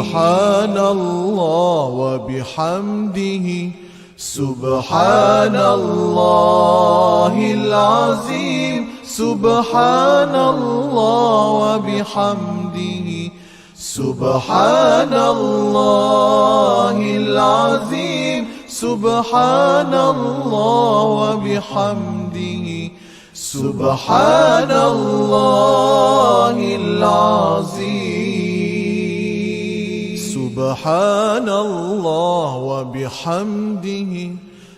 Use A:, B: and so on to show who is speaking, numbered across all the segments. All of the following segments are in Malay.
A: سبحان الله وبحمده سبحان الله العظيم سبحان الله وبحمده سبحان الله العظيم سبحان الله وبحمده سبحان الله العظيم سبحان الله وبحمده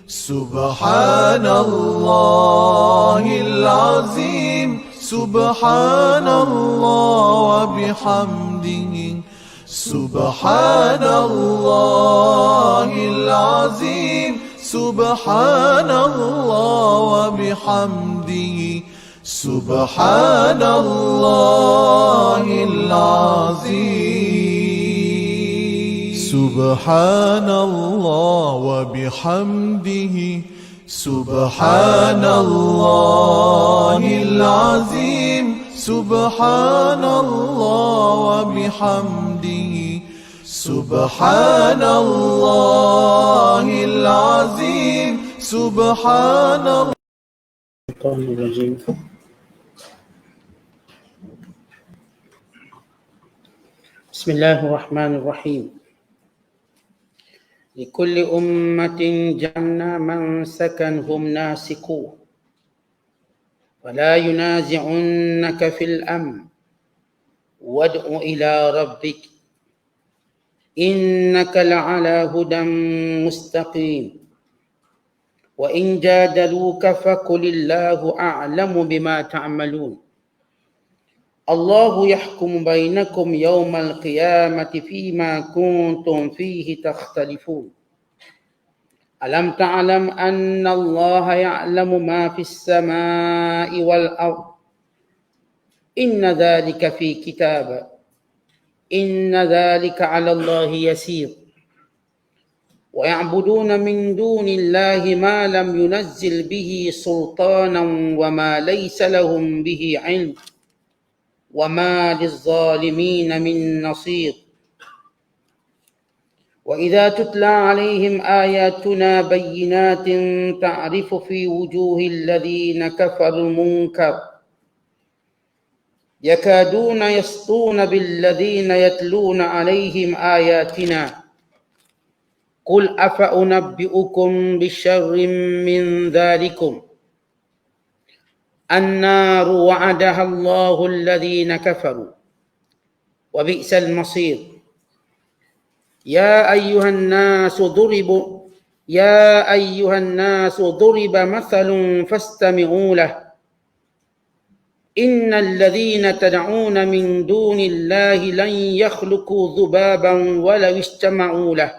A: سبحان الله العظيم سبحان الله وبحمده سبحان الله العظيم سبحان الله وبحمده سبحان الله العظيم سبحان الله وبحمده سبحان الله العظيم سبحان الله وبحمده سبحان الله العظيم سبحان الله
B: الرجيم. بسم الله الرحمن الرحيم. لكل أمة جعلنا منسكا هم ناسكوه ولا ينازعنك في الأمر وادع إلى ربك إنك لعلى هدى مستقيم وإن جادلوك فقل الله أعلم بما تعملون الله يحكم بينكم يوم القيامة فيما كنتم فيه تختلفون ألم تعلم أن الله يعلم ما في السماء والأرض إن ذلك في كتاب إن ذلك على الله يسير ويعبدون من دون الله ما لم ينزل به سلطانا وما ليس لهم به علم وما للظالمين من نصير وإذا تتلى عليهم آياتنا بينات تعرف في وجوه الذين كفروا المنكر يكادون يسطون بالذين يتلون عليهم آياتنا قل أفأنبئكم بشر من ذلكم النار وعدها الله الذين كفروا وبئس المصير يا أيها الناس ضرب مثل فاستمعوا له إن الذين تدعون من دون الله لن يخلقوا ذبابا ولو اجتمعوا له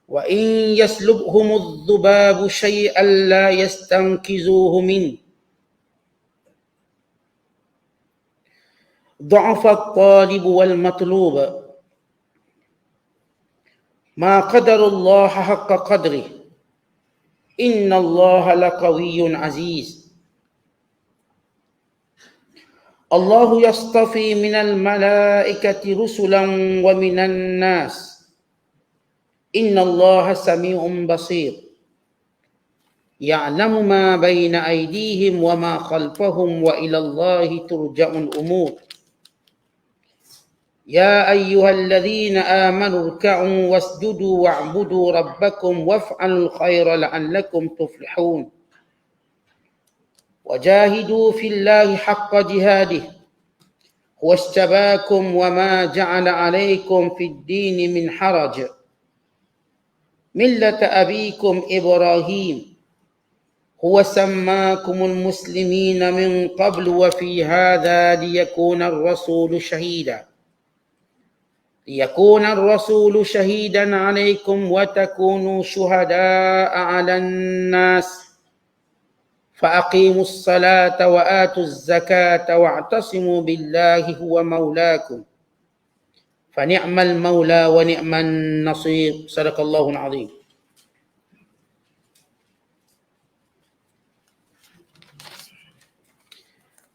B: وإن يسلبهم الذباب شيئا لا يستنقذوه منه ضعف الطالب والمطلوب ما قدر الله حق قدره إن الله لقوي عزيز الله يصطفي من الملائكة رسلا ومن الناس إن الله سميع بصير يعلم ما بين أيديهم وما خلفهم وإلى الله ترجع الأمور يا أيها الذين آمنوا اركعوا واسجدوا واعبدوا ربكم وافعلوا الخير لعلكم تفلحون وجاهدوا في الله حق جهاده هو اجتباكم وما جعل عليكم في الدين من حرج ملة أبيكم إبراهيم هو سماكم المسلمين من قبل وفي هذا ليكون الرسول شهيدا عليكم وتكونوا شهداء على الناس فأقيموا الصلاة وآتوا الزكاة واعتصموا بالله هو مولاكم فنعم المولى ونعم النصير صدق الله العظيم.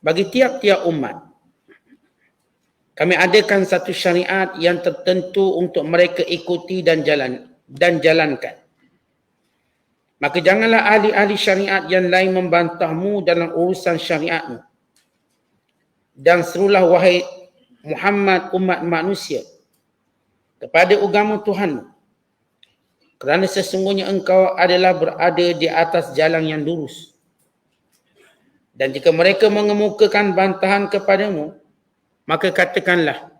B: Bagi tiap-tiap umat Kami adakan satu syariat yang tertentu untuk mereka ikuti dan jalankan. Maka janganlah ahli-ahli syariat yang lain membantahmu dalam urusan syariatmu. Dan serulah wahai Muhammad umat manusia kepada agama Tuhanmu. Kerana sesungguhnya engkau adalah berada di atas jalan yang lurus. Dan jika mereka mengemukakan bantahan kepadamu, maka katakanlah,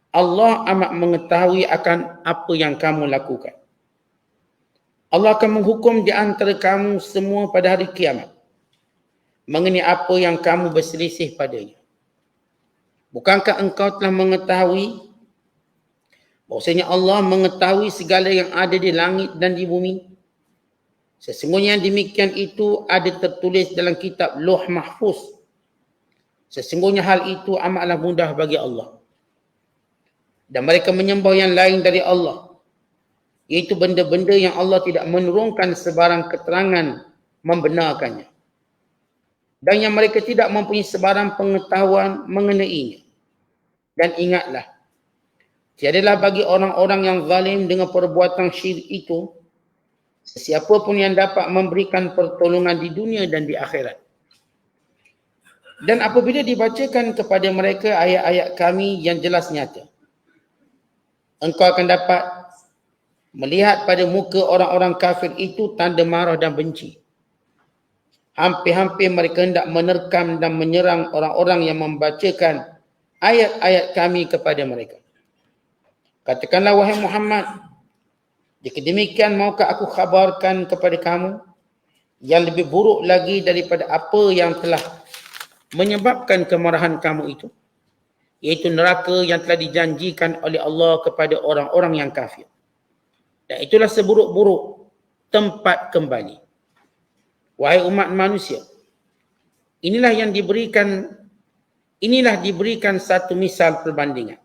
B: Allah amat mengetahui akan apa yang kamu lakukan. Allah akan menghukum di antara kamu semua pada hari kiamat mengenai apa yang kamu berselisih padanya. Bukankah engkau telah mengetahui bahwasanya Allah mengetahui segala yang ada di langit dan di bumi? Sesungguhnya demikian itu ada tertulis dalam kitab Lauh Mahfuz. Sesungguhnya hal itu amatlah mudah bagi Allah. Dan mereka menyembah yang lain dari Allah, iaitu benda-benda yang Allah tidak menurunkan sebarang keterangan membenarkannya. Dan yang mereka tidak mempunyai sebarang pengetahuan mengenainya. Dan ingatlah, tiadalah bagi orang-orang yang zalim dengan perbuatan syirik itu sesiapa pun yang dapat memberikan pertolongan di dunia dan di akhirat. Dan apabila dibacakan kepada mereka ayat-ayat kami yang jelas nyata, engkau akan dapat melihat pada muka orang-orang kafir itu tanda marah dan benci. Hampir-hampir mereka hendak menerkam dan menyerang orang-orang yang membacakan ayat-ayat kami kepada mereka. Katakanlah wahai Muhammad, jika demikian maukah aku khabarkan kepada kamu yang lebih buruk lagi daripada apa yang telah menyebabkan kemarahan kamu itu, iaitu neraka yang telah dijanjikan oleh Allah kepada orang-orang yang kafir. Dan itulah seburuk-buruk tempat kembali. Wahai umat manusia, inilah diberikan satu misal perbandingan.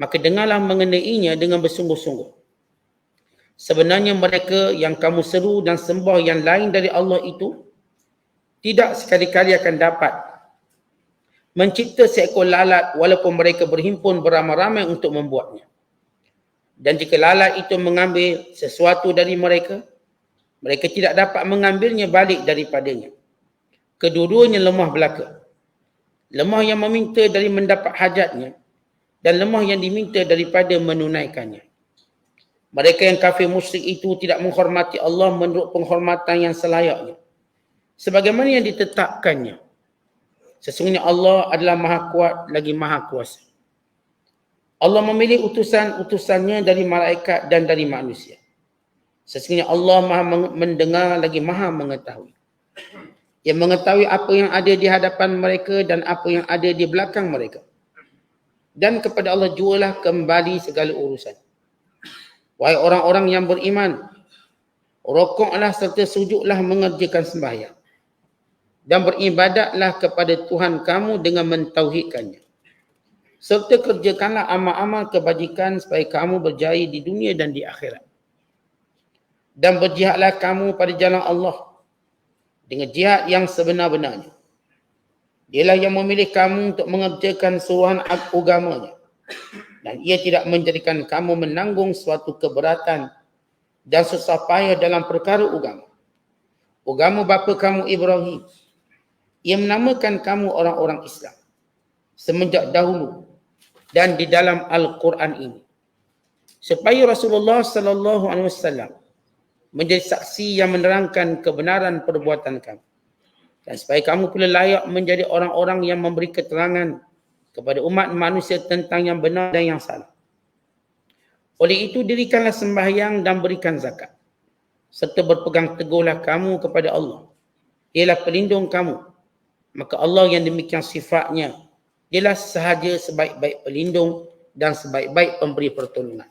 B: Maka dengarlah mengenainya dengan bersungguh-sungguh. Sebenarnya mereka yang kamu seru dan sembah yang lain dari Allah itu tidak sekali-kali akan dapat mencipta seekor lalat walaupun mereka berhimpun beramai-ramai untuk membuatnya. Dan jika lalat itu mengambil sesuatu dari mereka, mereka tidak dapat mengambilnya balik daripadanya. Kedua-duanya lemah belaka. Lemah yang meminta dari mendapat hajatnya dan lemah yang diminta daripada menunaikannya. Mereka yang kafir musyrik itu tidak menghormati Allah menurut penghormatan yang selayaknya, sebagaimana yang ditetapkannya. Sesungguhnya Allah adalah Maha Kuat lagi Maha Kuasa. Allah memilih utusan-utusannya dari malaikat dan dari manusia. Sesungguhnya Allah Maha mendengar lagi Maha mengetahui. Yang mengetahui apa yang ada di hadapan mereka dan apa yang ada di belakang mereka. Dan kepada Allah jualah kembali segala urusan. Wahai orang-orang yang beriman, rokoklah serta sujudlah mengerjakan sembahyang. Dan beribadatlah kepada Tuhan kamu dengan mentauhidkannya. Serta kerjakanlah amal-amal kebajikan supaya kamu berjaya di dunia dan di akhirat. Dan berjihadlah kamu pada jalan Allah dengan jihad yang sebenar-benarnya. Dialah yang memilih kamu untuk mengerjakan suruhan agamanya. Dan ia tidak menjadikan kamu menanggung suatu keberatan dan susah payah dalam perkara agama. Agama bapa kamu Ibrahim. Ia menamakan kamu orang-orang Islam semenjak dahulu dan di dalam Al-Quran ini. Supaya Rasulullah sallallahu alaihi wasallam menjadi saksi yang menerangkan kebenaran perbuatan kamu. Dan supaya kamu pula layak menjadi orang-orang yang memberi keterangan kepada umat manusia tentang yang benar dan yang salah. Oleh itu dirikanlah sembahyang dan berikan zakat. Serta berpegang teguhlah kamu kepada Allah. Dialah pelindung kamu. Maka Allah yang demikian sifatnya, dialah sahaja sebaik-baik pelindung dan sebaik-baik pemberi pertolongan.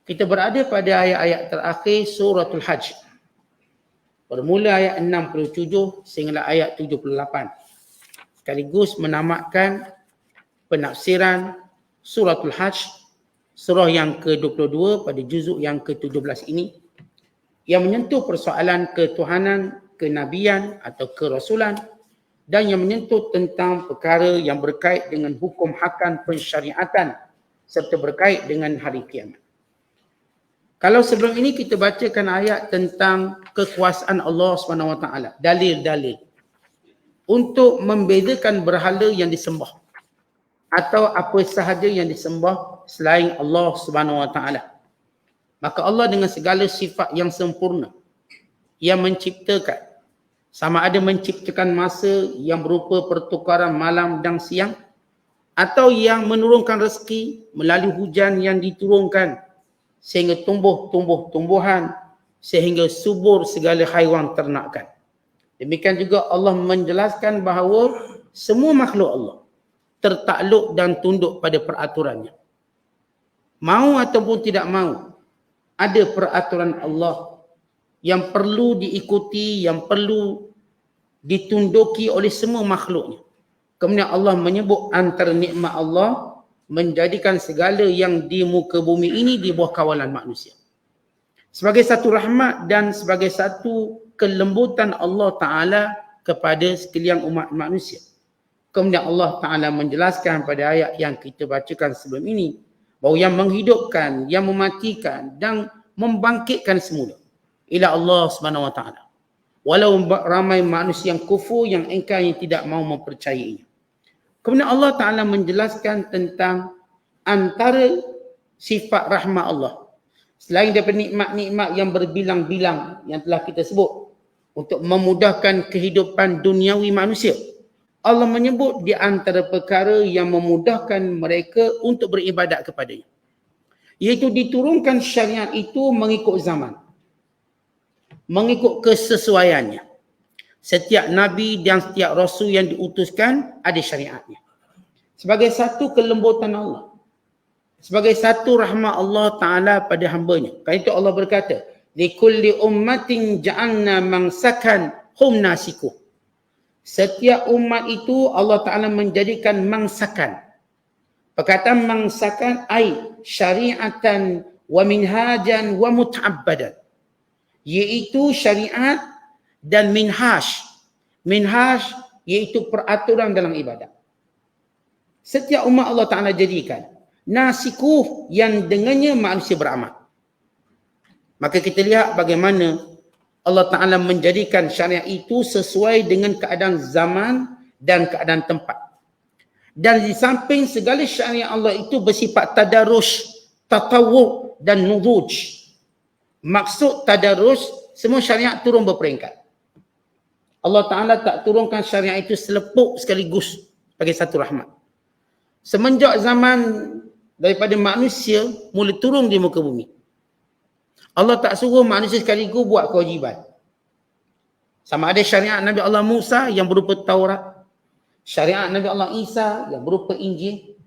B: Kita berada pada ayat-ayat terakhir suratul Hajj. Bermula ayat 67 sehingga ayat 78. Sekaligus menamatkan penafsiran suratul Hajj, surah yang ke-22 pada juzuk yang ke-17 ini, yang menyentuh persoalan ketuhanan, kenabian atau kerasulan dan yang menyentuh tentang perkara yang berkait dengan hukum hakan pensyariatan serta berkait dengan hari kiamat. Kalau sebelum ini kita bacakan ayat tentang kekuasaan Allah SWT, dalil-dalil untuk membezakan berhala yang disembah atau apa sahaja yang disembah selain Allah SWT. Maka Allah dengan segala sifat yang sempurna, yang menciptakan, sama ada menciptakan masa yang berupa pertukaran malam dan siang, atau yang menurunkan rezeki melalui hujan yang diturunkan sehingga tumbuh tumbuhan, sehingga subur segala haiwan ternakan. Demikian juga Allah menjelaskan bahawa semua makhluk Allah tertakluk dan tunduk pada peraturannya. Mau ataupun tidak mau, ada peraturan Allah yang perlu diikuti, yang perlu ditunduki oleh semua makhluknya. Kemudian Allah menyebut antara nikmat Allah menjadikan segala yang di muka bumi ini di bawah kawalan manusia. Sebagai satu rahmat dan sebagai satu kelembutan Allah Ta'ala kepada sekalian umat manusia. Kemudian Allah Ta'ala menjelaskan pada ayat yang kita bacakan sebelum ini, bahawa yang menghidupkan, yang mematikan dan membangkitkan semula ialah Allah SWT. Walau ramai manusia yang kufur, yang engkar, yang tidak mahu mempercayainya. Kemudian Allah Ta'ala menjelaskan tentang antara sifat rahmat Allah. Selain daripada nikmat-nikmat yang berbilang-bilang yang telah kita sebut untuk memudahkan kehidupan duniawi manusia, Allah menyebut di antara perkara yang memudahkan mereka untuk beribadat kepadanya, iaitu diturunkan syariat itu mengikut zaman, mengikut kesesuaiannya. Setiap Nabi dan setiap Rasul yang diutuskan ada syariatnya. Sebagai satu kelembutan Allah, sebagai satu rahmat Allah Ta'ala pada hambanya. Kerana itu Allah berkata, likulli ummatin ja'alna mangsakan hum nasiku. Setiap umat itu Allah Ta'ala menjadikan mangsakan. Perkataan mangsakan ay syariatan wa minhajan wa muta'abbadan, iaitu syariat dan minhaj. Minhaj iaitu peraturan dalam ibadat. Setiap umat Allah Ta'ala jadikan nasikuh yang dengannya manusia beramal. Maka kita lihat bagaimana Allah Ta'ala menjadikan syariat itu sesuai dengan keadaan zaman dan keadaan tempat. Dan di samping segala syariat Allah itu bersifat tadarus, tatawwu dan nuduj. Maksud tadarus, semua syariat turun berperingkat. Allah Ta'ala tak turunkan syariat itu selepuk sekaligus sebagai satu rahmat. Semenjak zaman daripada manusia mula turun di muka bumi, Allah tak suruh manusia sekaligus buat kewajiban. Sama ada syariat Nabi Allah Musa yang berupa Taurat, syariat Nabi Allah Isa yang berupa Injil,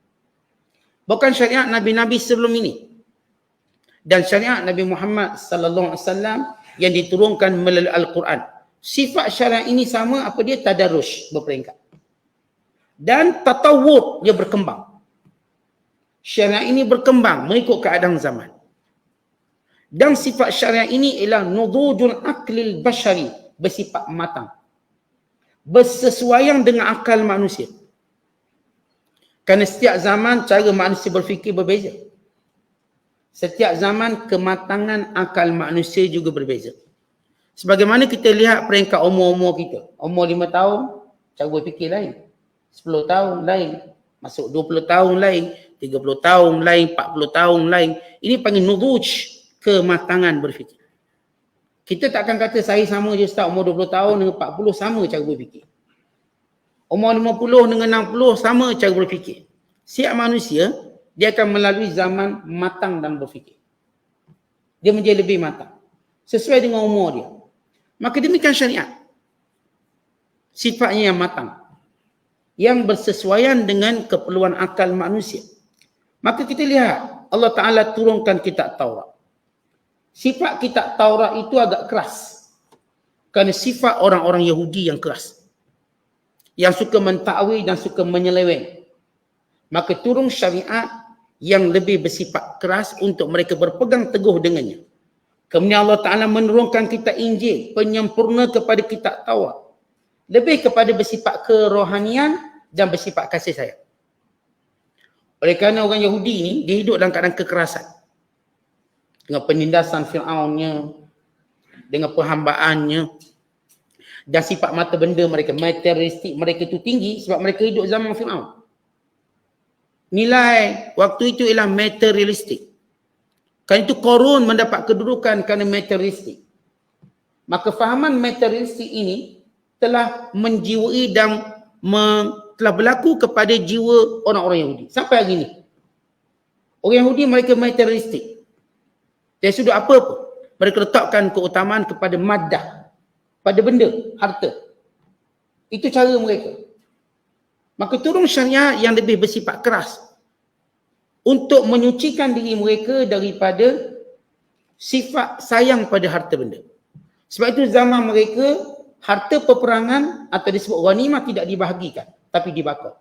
B: bukan syariat Nabi-Nabi sebelum ini, dan syariat Nabi Muhammad sallallahu alaihi wasallam yang diturunkan melalui Al-Quran. Sifat syariat ini sama, apa dia? Tadarus, berperingkat. Dan tatawur, dia berkembang. Syariat ini berkembang mengikut keadaan zaman. Dan sifat syariat ini ialah nudujul aklil bashari, bersifat matang, bersesuaian dengan akal manusia. Kerana setiap zaman cara manusia berfikir berbeza. Setiap zaman kematangan akal manusia juga berbeza. Sebagaimana kita lihat peringkat umur-umur kita. Umur 5 tahun, cara berfikir lain. 10 tahun lain. Masuk 20 tahun lain. 30 tahun lain. 40 tahun lain. Ini panggil nuduj, kematangan berfikir. Kita takkan kata saya sama je Ustaz, umur 20 tahun dengan 40 sama cara berfikir. Umur 50 dengan 60 sama cara berfikir. Setiap manusia, dia akan melalui zaman matang dan berfikir. Dia menjadi lebih matang sesuai dengan umur dia. Maka demikian syariat. Sifatnya yang matang, yang bersesuaian dengan keperluan akal manusia. Maka kita lihat Allah Ta'ala turunkan kitab Taurat. Sifat kitab Taurat itu agak keras. Kerana sifat orang-orang Yahudi yang keras, yang suka mentakwil dan suka menyeleweng. Maka turun syariat yang lebih bersifat keras untuk mereka berpegang teguh dengannya. Kemudian Allah Ta'ala menurunkan kitab Injil, penyempurna kepada kitab Taurat. lebih kepada bersifat kerohanian dan bersifat kasih sayang. Oleh kerana orang Yahudi ni, dia hidup dalam keadaan kekerasan. Dengan penindasan Fir'aunnya, dengan perhambaannya, dan sifat mata benda mereka, materialistik mereka tu tinggi sebab mereka hidup zaman Fir'aun. Nilai waktu itu ialah materialistik. Kerana itu Qarun mendapat kedudukan kerana materialistik. Maka fahaman materialistik ini telah menjiwai dan telah berlaku kepada jiwa orang-orang Yahudi. Sampai hari ini. Orang Yahudi mereka materialistik. Dari sudut apa-apa. Mereka letakkan keutamaan kepada maddah. Pada benda, harta. Itu cara mereka. Maka turun syariah yang lebih bersifat keras. Untuk menyucikan diri mereka daripada sifat sayang pada harta benda. Sebab itu zaman mereka, harta peperangan atau disebut ghanimah tidak dibahagikan. Tapi dibakar.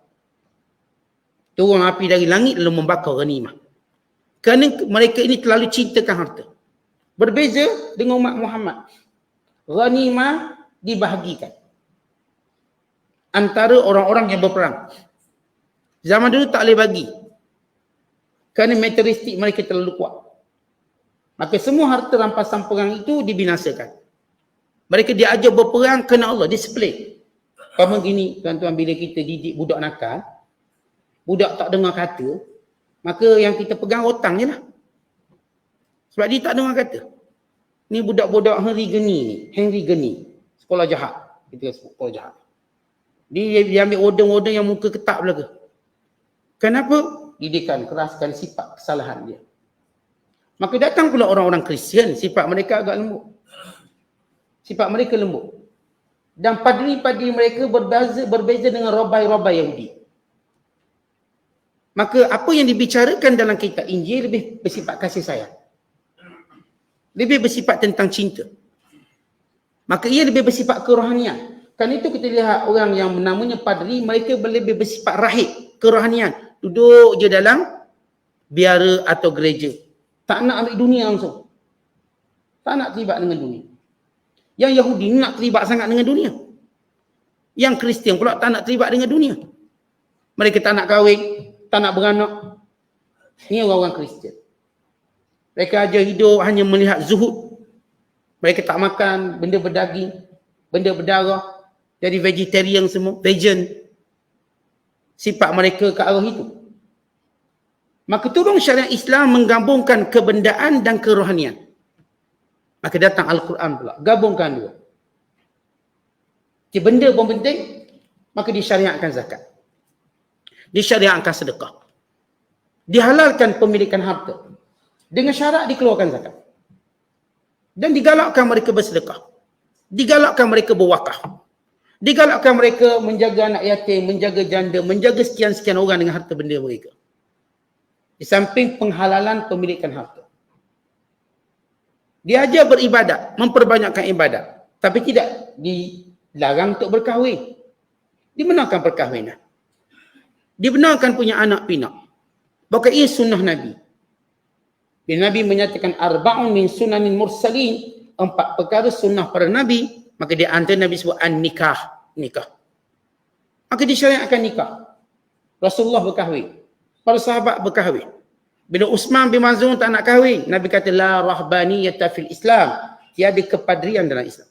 B: Turun api dari langit lalu membakar ghanimah. Kerana mereka ini terlalu cintakan harta. Berbeza dengan umat Muhammad. Ghanimah dibahagikan. Antara orang-orang yang berperang. Zaman dulu tak boleh bagi. Kerana materialistik mereka terlalu kuat. Maka semua harta rampasan perang itu dibinasakan. Mereka diajar berperang kerana Allah, display. Sama gini, tuan-tuan, bila kita didik budak nakal, budak tak dengar kata, maka yang kita pegang hutang je lah. Sebab dia tak dengar kata. Ni budak-budak Henry Geni. Sekolah jahat. Kita sebut sekolah jahat. Dia ambil order-order yang muka ketak belaka. Kenapa? Didikan, keraskan sifat kesalahan dia. Maka datang pula orang-orang Kristian, sifat mereka agak lembut. Sifat mereka lembut. Dan padri-padri mereka berbeza dengan robai-robai Yahudi. Maka apa yang dibicarakan dalam kitab Injil lebih bersifat kasih sayang. Lebih bersifat tentang cinta. Maka ia lebih bersifat kerohanian. Kan itu kita lihat orang yang namanya padri, mereka lebih bersifat rahib, kerohanian. Duduk je dalam biara atau gereja. Tak nak ambil dunia langsung. Tak nak terlibat dengan dunia. Yang Yahudi nak terlibat sangat dengan dunia. Yang Kristian pula tak nak terlibat dengan dunia. Mereka tak nak kahwin, tak nak beranak. Ini orang-orang Kristian. Mereka aja hidup hanya melihat zuhud. Mereka tak makan benda berdaging, benda berdarah. Jadi vegetarian semua, vegan. Sifat mereka ke arah itu. Maka turun syariat Islam menggabungkan kebendaan dan kerohanian. Maka datang Al-Quran pula. Gabungkan dua. Jadi benda pun penting, maka disyariatkan zakat. Disyariatkan sedekah. Dihalalkan pemilikan harta. Dengan syarat dikeluarkan zakat. Dan digalakkan mereka bersedekah. Digalakkan mereka berwakaf. Digalakkan mereka menjaga anak yatim, menjaga janda, menjaga sekian-sekian orang dengan harta benda mereka. Di samping penghalalan pemilikan harta. Dia ajar beribadat, memperbanyakkan ibadat. Tapi tidak dilarang untuk berkahwin. Dibenarkan perkahwinan. Dibenarkan punya anak pinak. Bahkan ia sunnah Nabi. Bila Nabi menyatakan arba'un min sunanin mursalin, 4 perkara sunnah para Nabi, maka dia antara Nabi sebut an-nikah. Nikah. Maka disyariatkan nikah. Rasulullah berkahwin. Para sahabat berkahwin. Bila Uthman bin Maz'un tak nak kahwin, Nabi kata la rahbaniyata fil Islam. Tiada kepadrian dalam Islam.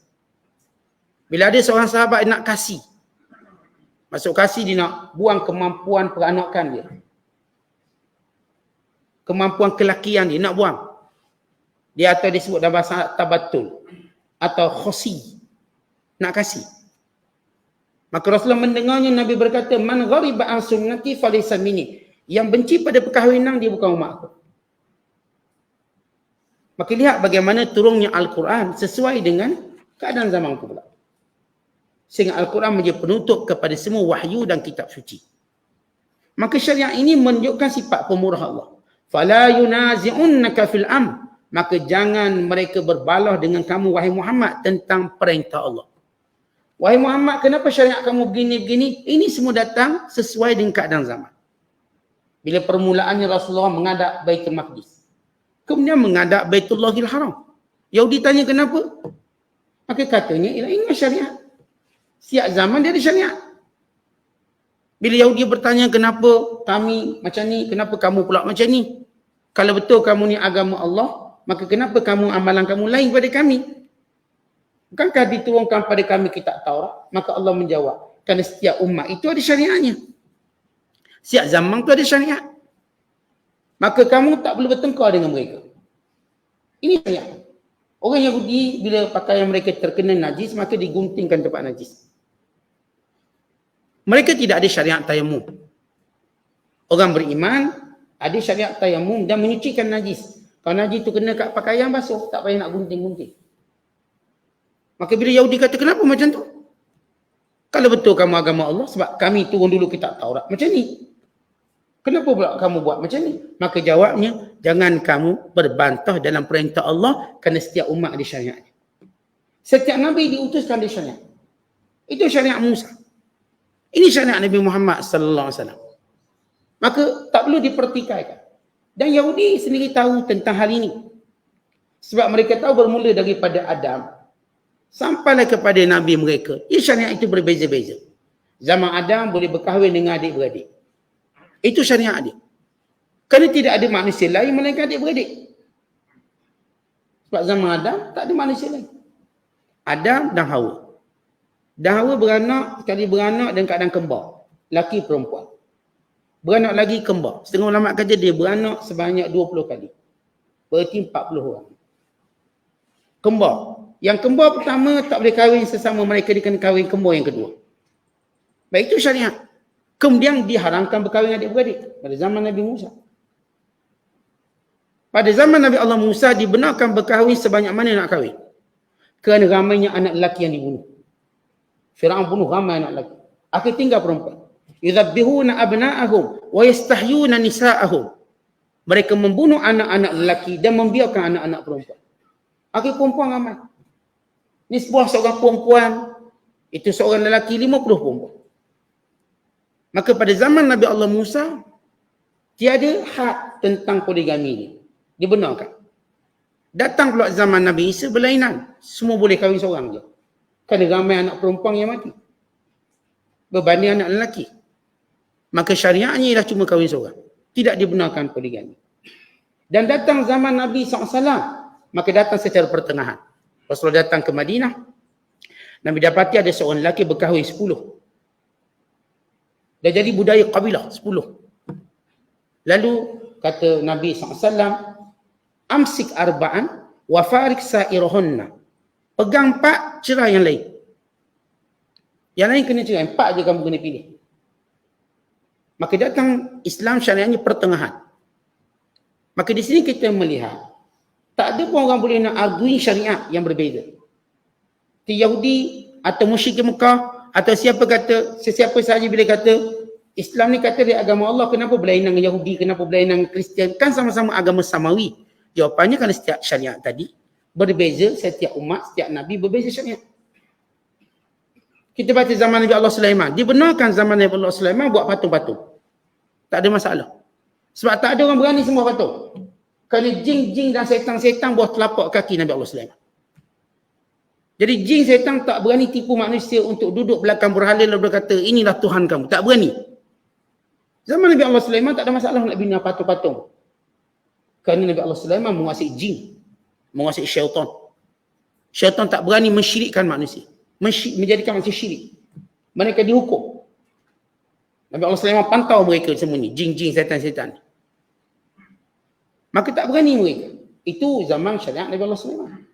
B: Bila ada seorang sahabat nak kasih. Maksud kasih dia nak buang kemampuan peranakan dia. Kemampuan kelakian dia nak buang. Dia atau disebut dalam bahasa tabatul atau khosi. Nak kasih. Maka Rasulullah mendengarnya, Nabi berkata, man ghariba an sunnati falaysa minni. Yang benci pada perkahwinan dia bukan umat aku. Maka lihat bagaimana turunnya Al-Quran sesuai dengan keadaan zaman itu pula. Sehingga Al-Quran menjadi penutup kepada semua wahyu dan kitab suci. Maka syariat ini menunjukkan sifat pemurah Allah. Fala yunazi'unnaka fil am. Maka jangan mereka berbalah dengan kamu wahai Muhammad tentang perintah Allah. Wahai Muhammad, kenapa syariat kamu begini-begini? Ini semua datang sesuai dengan keadaan zaman. Bila permulaannya Rasulullah mengadap Baitul Maqdis. Kemudian mengadap Baitullahil Haram. Yahudi tanya kenapa? Maka katanya, ini syariat. Setiap zaman dia ada syariat. Bila Yahudi bertanya kenapa kami macam ni, kenapa kamu pula macam ni? Kalau betul kamu ni agama Allah, maka kenapa kamu amalan kamu lain pada kami? Bukankah diturunkan pada kami kitab Taurat? Maka Allah menjawab, kerana setiap umat itu ada syariatnya. Setiap zaman tu ada syariat. Maka kamu tak boleh bertengkar dengan mereka. Ini syariat. Orang Yahudi bila pakaian mereka terkena najis, maka diguntingkan tempat najis. Mereka tidak ada syariat tayamum. Orang beriman ada syariat tayamum dan menyucikan najis. Kalau najis tu kena kat pakaian basuh, tak payah nak gunting-gunting. Maka bila Yahudi kata kenapa macam tu? Kalau betul kamu agama Allah, sebab kami turun dulu kitab Taurat macam ni. Kenapa pula kamu buat macam ni? Maka jawabnya, jangan kamu berbantah dalam perintah Allah kerana setiap umat ada syariatnya. Setiap Nabi diutuskan ada syariat. Itu syariat Musa. Ini syariat Nabi Muhammad sallallahu alaihi wasallam. Maka tak perlu dipertikaikan. Dan Yahudi sendiri tahu tentang hal ini. Sebab mereka tahu bermula daripada Adam sampailah kepada Nabi mereka. Syariat itu berbeza-beza. Zaman Adam boleh berkahwin dengan adik-beradik. Itu syariat dia. Kerana tidak ada manusia lain melainkan adik-beradik. Sebab zaman Adam tak ada manusia lain. Adam dan Hawa. Dan Hawa beranak, sekali beranak dan keadaan kembar. Laki perempuan. Beranak lagi kembar. Setengah ulama kata dia beranak sebanyak 20 kali. Berarti 40 orang. Kembar. Yang kembar pertama tak boleh kahwin sesama mereka, dia kena kahwin kembar yang kedua. Baik, itu syariat. Kemudian diharamkan berkahwin adik-beradik pada zaman Nabi Musa. Pada zaman Nabi Allah Musa dibenarkan berkahwin sebanyak mana nak kahwin. Kerana ramainya anak lelaki yang dibunuh. Fir'aun bunuh ramai anak lelaki. Akhir tinggal perempuan. Yudhabbihuna abna'ahum wa yastahyuna nisa'ahum. Mereka membunuh anak-anak lelaki dan membiarkan anak-anak perempuan. Akhir perempuan ramai. Ini sebuah seorang perempuan, itu seorang lelaki 50 perempuan. Maka pada zaman Nabi Allah Musa, tiada had tentang poligami ini. Dibenarkan. Datang pula zaman Nabi Isa berlainan. Semua boleh kahwin seorang je. Kerana ramai anak perempuan yang mati. Berbanding anak lelaki. Maka syariatnya ialah cuma kahwin seorang. Tidak dibenarkan poligami. Dan datang zaman Nabi SAW, maka datang secara pertengahan. Rasulullah datang ke Madinah, Nabi dapati ada seorang lelaki berkahwin 10. Dah jadi budaya kabilah 10. Lalu kata Nabi SAW, amsik arba'an wa farik sa'irahunna. Pegang 4, cerai yang lain. Yang lain kena cerai, 4 je kamu kena pilih. Maka datang Islam syariatnya pertengahan. Maka di sini kita melihat, tak ada pun orang boleh nak argui syariat yang berbeza. Yahudi atau musyrik Mekah atau sesiapa sahaja bila kata Islam ni kata dia agama Allah, kenapa berlainan dengan Yahudi, kenapa berlainan dengan Kristian? Kan sama-sama agama samawi. Jawapannya kerana setiap syariat tadi berbeza, setiap umat, setiap Nabi berbeza syariat. Kita baca zaman Nabi Allah Sulaiman. Dibenarkan zaman Nabi Allah Sulaiman buat patung-patung. Tak ada masalah. Sebab tak ada orang berani semua patung. Kerana jin-jin dan setan-setan buat telapak kaki Nabi Allah Sulaiman. Jadi jin setan tak berani tipu manusia untuk duduk belakang berhala lalu berkata, inilah Tuhan kamu. Tak berani. Zaman Nabi Allah Sulaiman tak ada masalah nak bina patung-patung. Kerana Nabi Allah Sulaiman menguasai jin. Menguasai syaitan. Syaitan tak berani mensyirikkan manusia. Menjadikan manusia syirik. Mereka dihukum. Nabi Allah Sulaiman pantau mereka semua ni. Jin-jin, setan-setan. Maka tak berani mereka. Itu zaman syariat Nabi Allah Sulaiman.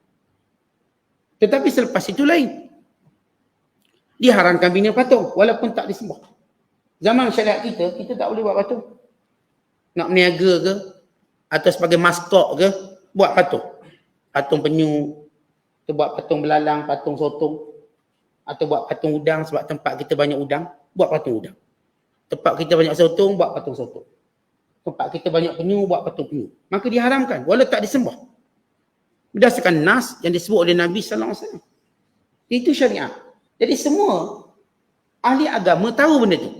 B: Tetapi selepas itu lain. Diharamkan bina patung walaupun tak disembah. Zaman syariat kita tak boleh buat patung. Nak meniaga ke atau sebagai maskot ke, buat patung. Patung penyu, atau buat patung belalang, patung sotong, atau buat patung udang sebab tempat kita banyak udang, buat patung udang. Tempat kita banyak sotong, buat patung sotong. Tempat kita banyak penyu, buat patung penyu. Maka diharamkan walau tak disembah. Berdasarkan nas yang disebut oleh Nabi sallallahu alaihi wasallam. Itu syariat. Jadi semua ahli agama tahu benda tu.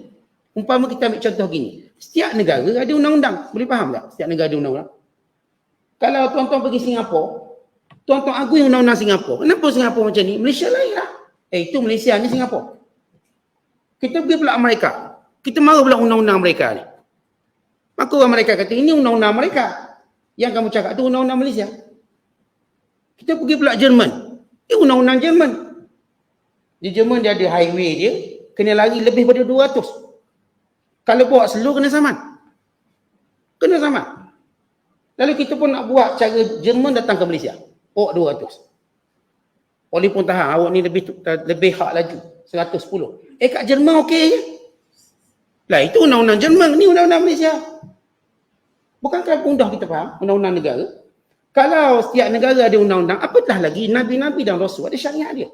B: Umpama kita ambil contoh gini. Setiap negara ada undang-undang. Boleh faham tak? Setiap negara ada undang-undang. Kalau tuan-tuan pergi Singapura, tuan-tuan agui undang-undang Singapura. Kenapa Singapura macam ni? Malaysia lain lah. Itu Malaysia ni Singapura. Kita pergi pula Amerika. Kita marah pula undang-undang mereka ni. Maka orang mereka kata, ini undang-undang mereka. Yang kamu cakap tu undang-undang Malaysia. Kita pergi pula Jerman. Ini undang-undang Jerman. Di Jerman dia ada highway dia, kena lari lebih pada 200. Kalau bawa slow kena saman. Kena saman. Lalu kita pun nak buat cara Jerman datang ke Malaysia. Bawa 200. Oleh pun tahan, awak ni lebih hak laju. 110. Kat Jerman okey je. Lah itu undang-undang Jerman, ni undang-undang Malaysia. Bukankah mudah kita faham undang-undang negara? Kalau setiap negara ada undang-undang, apatah lagi Nabi-Nabi dan Rasul ada syariat dia.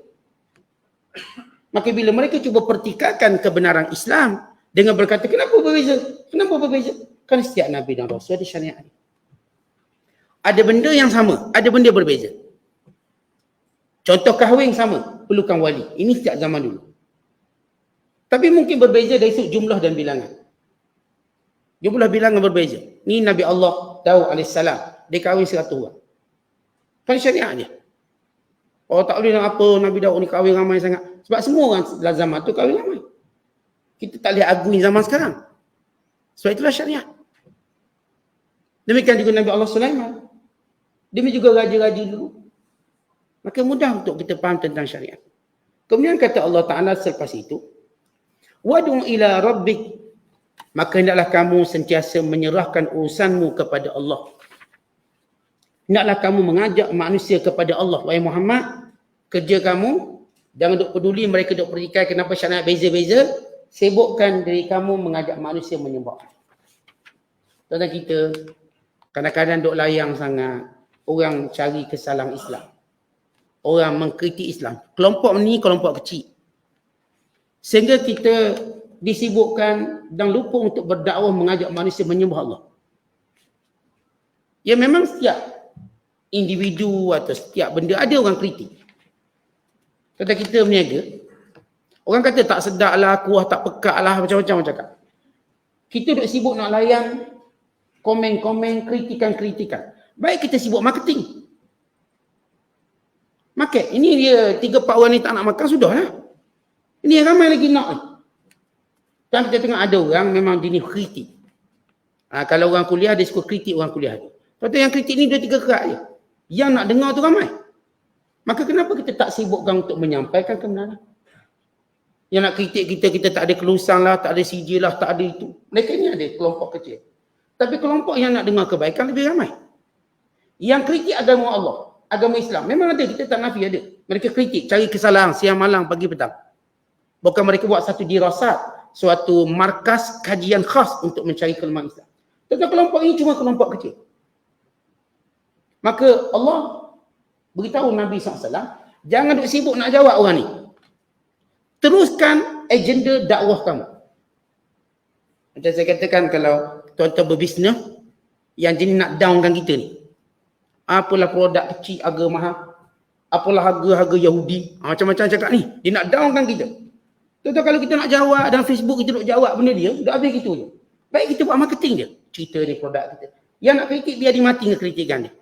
B: Maka bila mereka cuba pertikaikan kebenaran Islam dengan berkata, kenapa berbeza? Kenapa berbeza? Kan setiap Nabi dan Rasul ada syariat dia. Ada benda yang sama, ada benda berbeza. Contoh kahwin sama, perlukan wali. Ini sejak zaman dulu. Tapi mungkin berbeza dari sudut jumlah dan bilangan. Jumlah bilangan berbeza. Ni Nabi Allah Daud AS, dia kahwin 100 orang. Kan syariat dia. Oh tak boleh nak apa Nabi Daud ni kahwin ramai sangat. Sebab semua orang dalam zaman tu kahwin ramai. Kita tak boleh agui zaman sekarang. Sebab itulah syariat. Demikian juga Nabi Allah Sulaiman. Dia juga raja-raja dulu. Maka mudah untuk kita faham tentang syariat. Kemudian kata Allah Ta'ala selepas itu, Wadu ila rabbik, maka hendaklah kamu sentiasa menyerahkan urusanmu kepada Allah. Hendaklah kamu mengajak manusia kepada Allah. Wahai Muhammad, kerja kamu, jangan duk peduli mereka duk pertikai kenapa syariat beza-beza, sibukkan diri kamu mengajak manusia menyembah. Tuan-tuan kita, kadang-kadang duk layang sangat, orang cari kesalahan Islam. Orang mengkritik Islam. Kelompok ni kelompok kecil. Sehingga kita disibukkan dan lupa untuk berdakwah mengajak manusia menyembah Allah. Ya memang setiap individu atau setiap benda ada orang kritik. Kata kita berniaga, orang kata tak sedap lah, kuah tak pekat lah, macam-macam cakap. Kita duk sibuk nak layan komen-komen, kritikan-kritikan. Baik kita sibuk marketing. Market, ini dia 3-4 orang ni tak nak makan, sudah lah. Ini ramai lagi nak ni. Kan kita tengok ada orang memang dia ni kritik. Kalau orang kuliah, dia suka kritik orang kuliah tu. Lepas yang kritik ni 2-3 kerat je. Yang nak dengar tu ramai. Maka kenapa kita tak sibukkan untuk menyampaikan kebenaran? Yang nak kritik kita tak ada kelulusan lah, tak ada CJ lah, tak ada itu. Mereka ni ada kelompok kecil. Tapi kelompok yang nak dengar kebaikan lebih ramai. Yang kritik agama Allah, agama Islam. Memang ada, kita tak nafi ada. Mereka kritik, cari kesalahan siang malam, pagi petang. Bukan mereka buat satu dirasat, suatu markas kajian khas untuk mencari kelemahan Islam. Tetapi kelompok ini cuma kelompok kecil. Maka Allah beritahu Nabi SAW, jangan duk sibuk nak jawab orang ni. Teruskan agenda dakwah kamu. Macam saya katakan, kalau tuan-tuan berbisnes, yang jenis nak downkan kita ni. Apalah produk kecil, harga mahal. Apalah harga-harga Yahudi. Macam-macam cakap ni. Dia nak downkan kita. Tuan-tuan kalau kita nak jawab dalam Facebook, kita nak jawab benda dia, dah habis gitu je. Baik kita buat marketing je. Cerita ni produk kita. Yang nak kritik, biar dia mati dengan kritikan dia.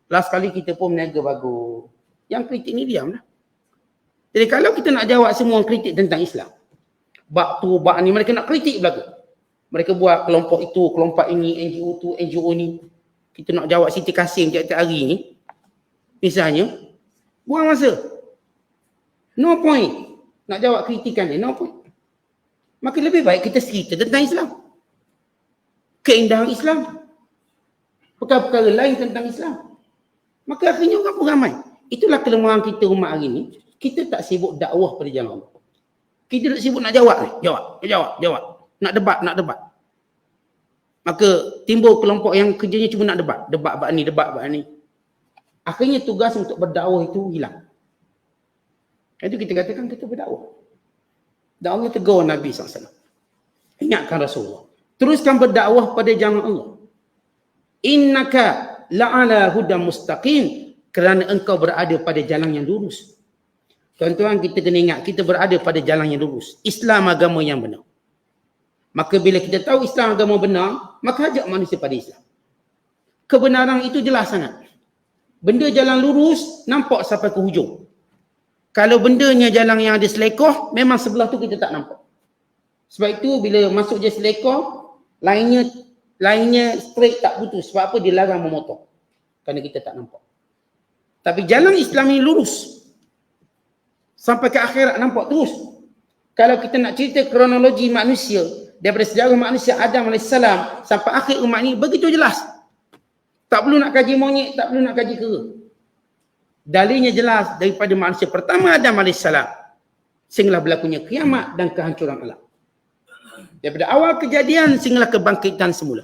B: Last kali kita pun meniaga bagus. Yang kritik ni diam lah. Jadi kalau kita nak jawab semua kritik tentang Islam, bab tu, bab ni, mereka nak kritik belaka. Mereka buat kelompok itu, kelompok ini, NGO tu, NGO ni. Kita nak jawab Siti Kasim tiap-tiap hari ni. Misalnya, buang masa. No point. Nak jawab kritikan dia, no point. Maka lebih baik kita cerita tentang Islam. Keindahan Islam. Perkara-perkara lain tentang Islam. Maka akhirnya orang pun ramai. Itulah kelemahan kita umat hari ni. Kita tak sibuk dakwah pada jalan Allah. Kita tak sibuk nak jawab ni. Jawab. Nak debat. Maka timbul kelompok yang kerjanya cuma nak debat. Debat ni. Akhirnya tugas untuk berdakwah itu hilang. Itu kita katakan kita berdakwah. Dan Allah tegur Nabi SAW. Ingatkan Rasulullah. Teruskan berdakwah pada jalan Allah. Innaka la'ala hudam mustaqim. Kerana engkau berada pada jalan yang lurus. Tuan-tuan, kita kena ingat, kita berada pada jalan yang lurus. Islam agama yang benar. Maka bila kita tahu Islam agama benar, maka ajak manusia pada Islam. Kebenaran itu jelas sangat. Benda jalan lurus, nampak sampai ke hujung. Kalau bendanya jalan yang ada selekoh, memang sebelah tu kita tak nampak. Sebab itu bila masuk je selekor, lainnya straight tak putus. Sebab apa? Dilarang memotong. Kerana kita tak nampak. Tapi jalan Islam ini lurus. Sampai ke akhirat nampak terus. Kalau kita nak cerita kronologi manusia, daripada sejarah manusia Adam AS sampai akhir umat ini, begitu jelas. Tak perlu nak kaji monyet, tak perlu nak kaji kera. Dalilnya jelas daripada manusia pertama Adam AS sehinggalah berlakunya kiamat dan kehancuran alam. Daripada awal kejadian sehinggalah kebangkitan semula.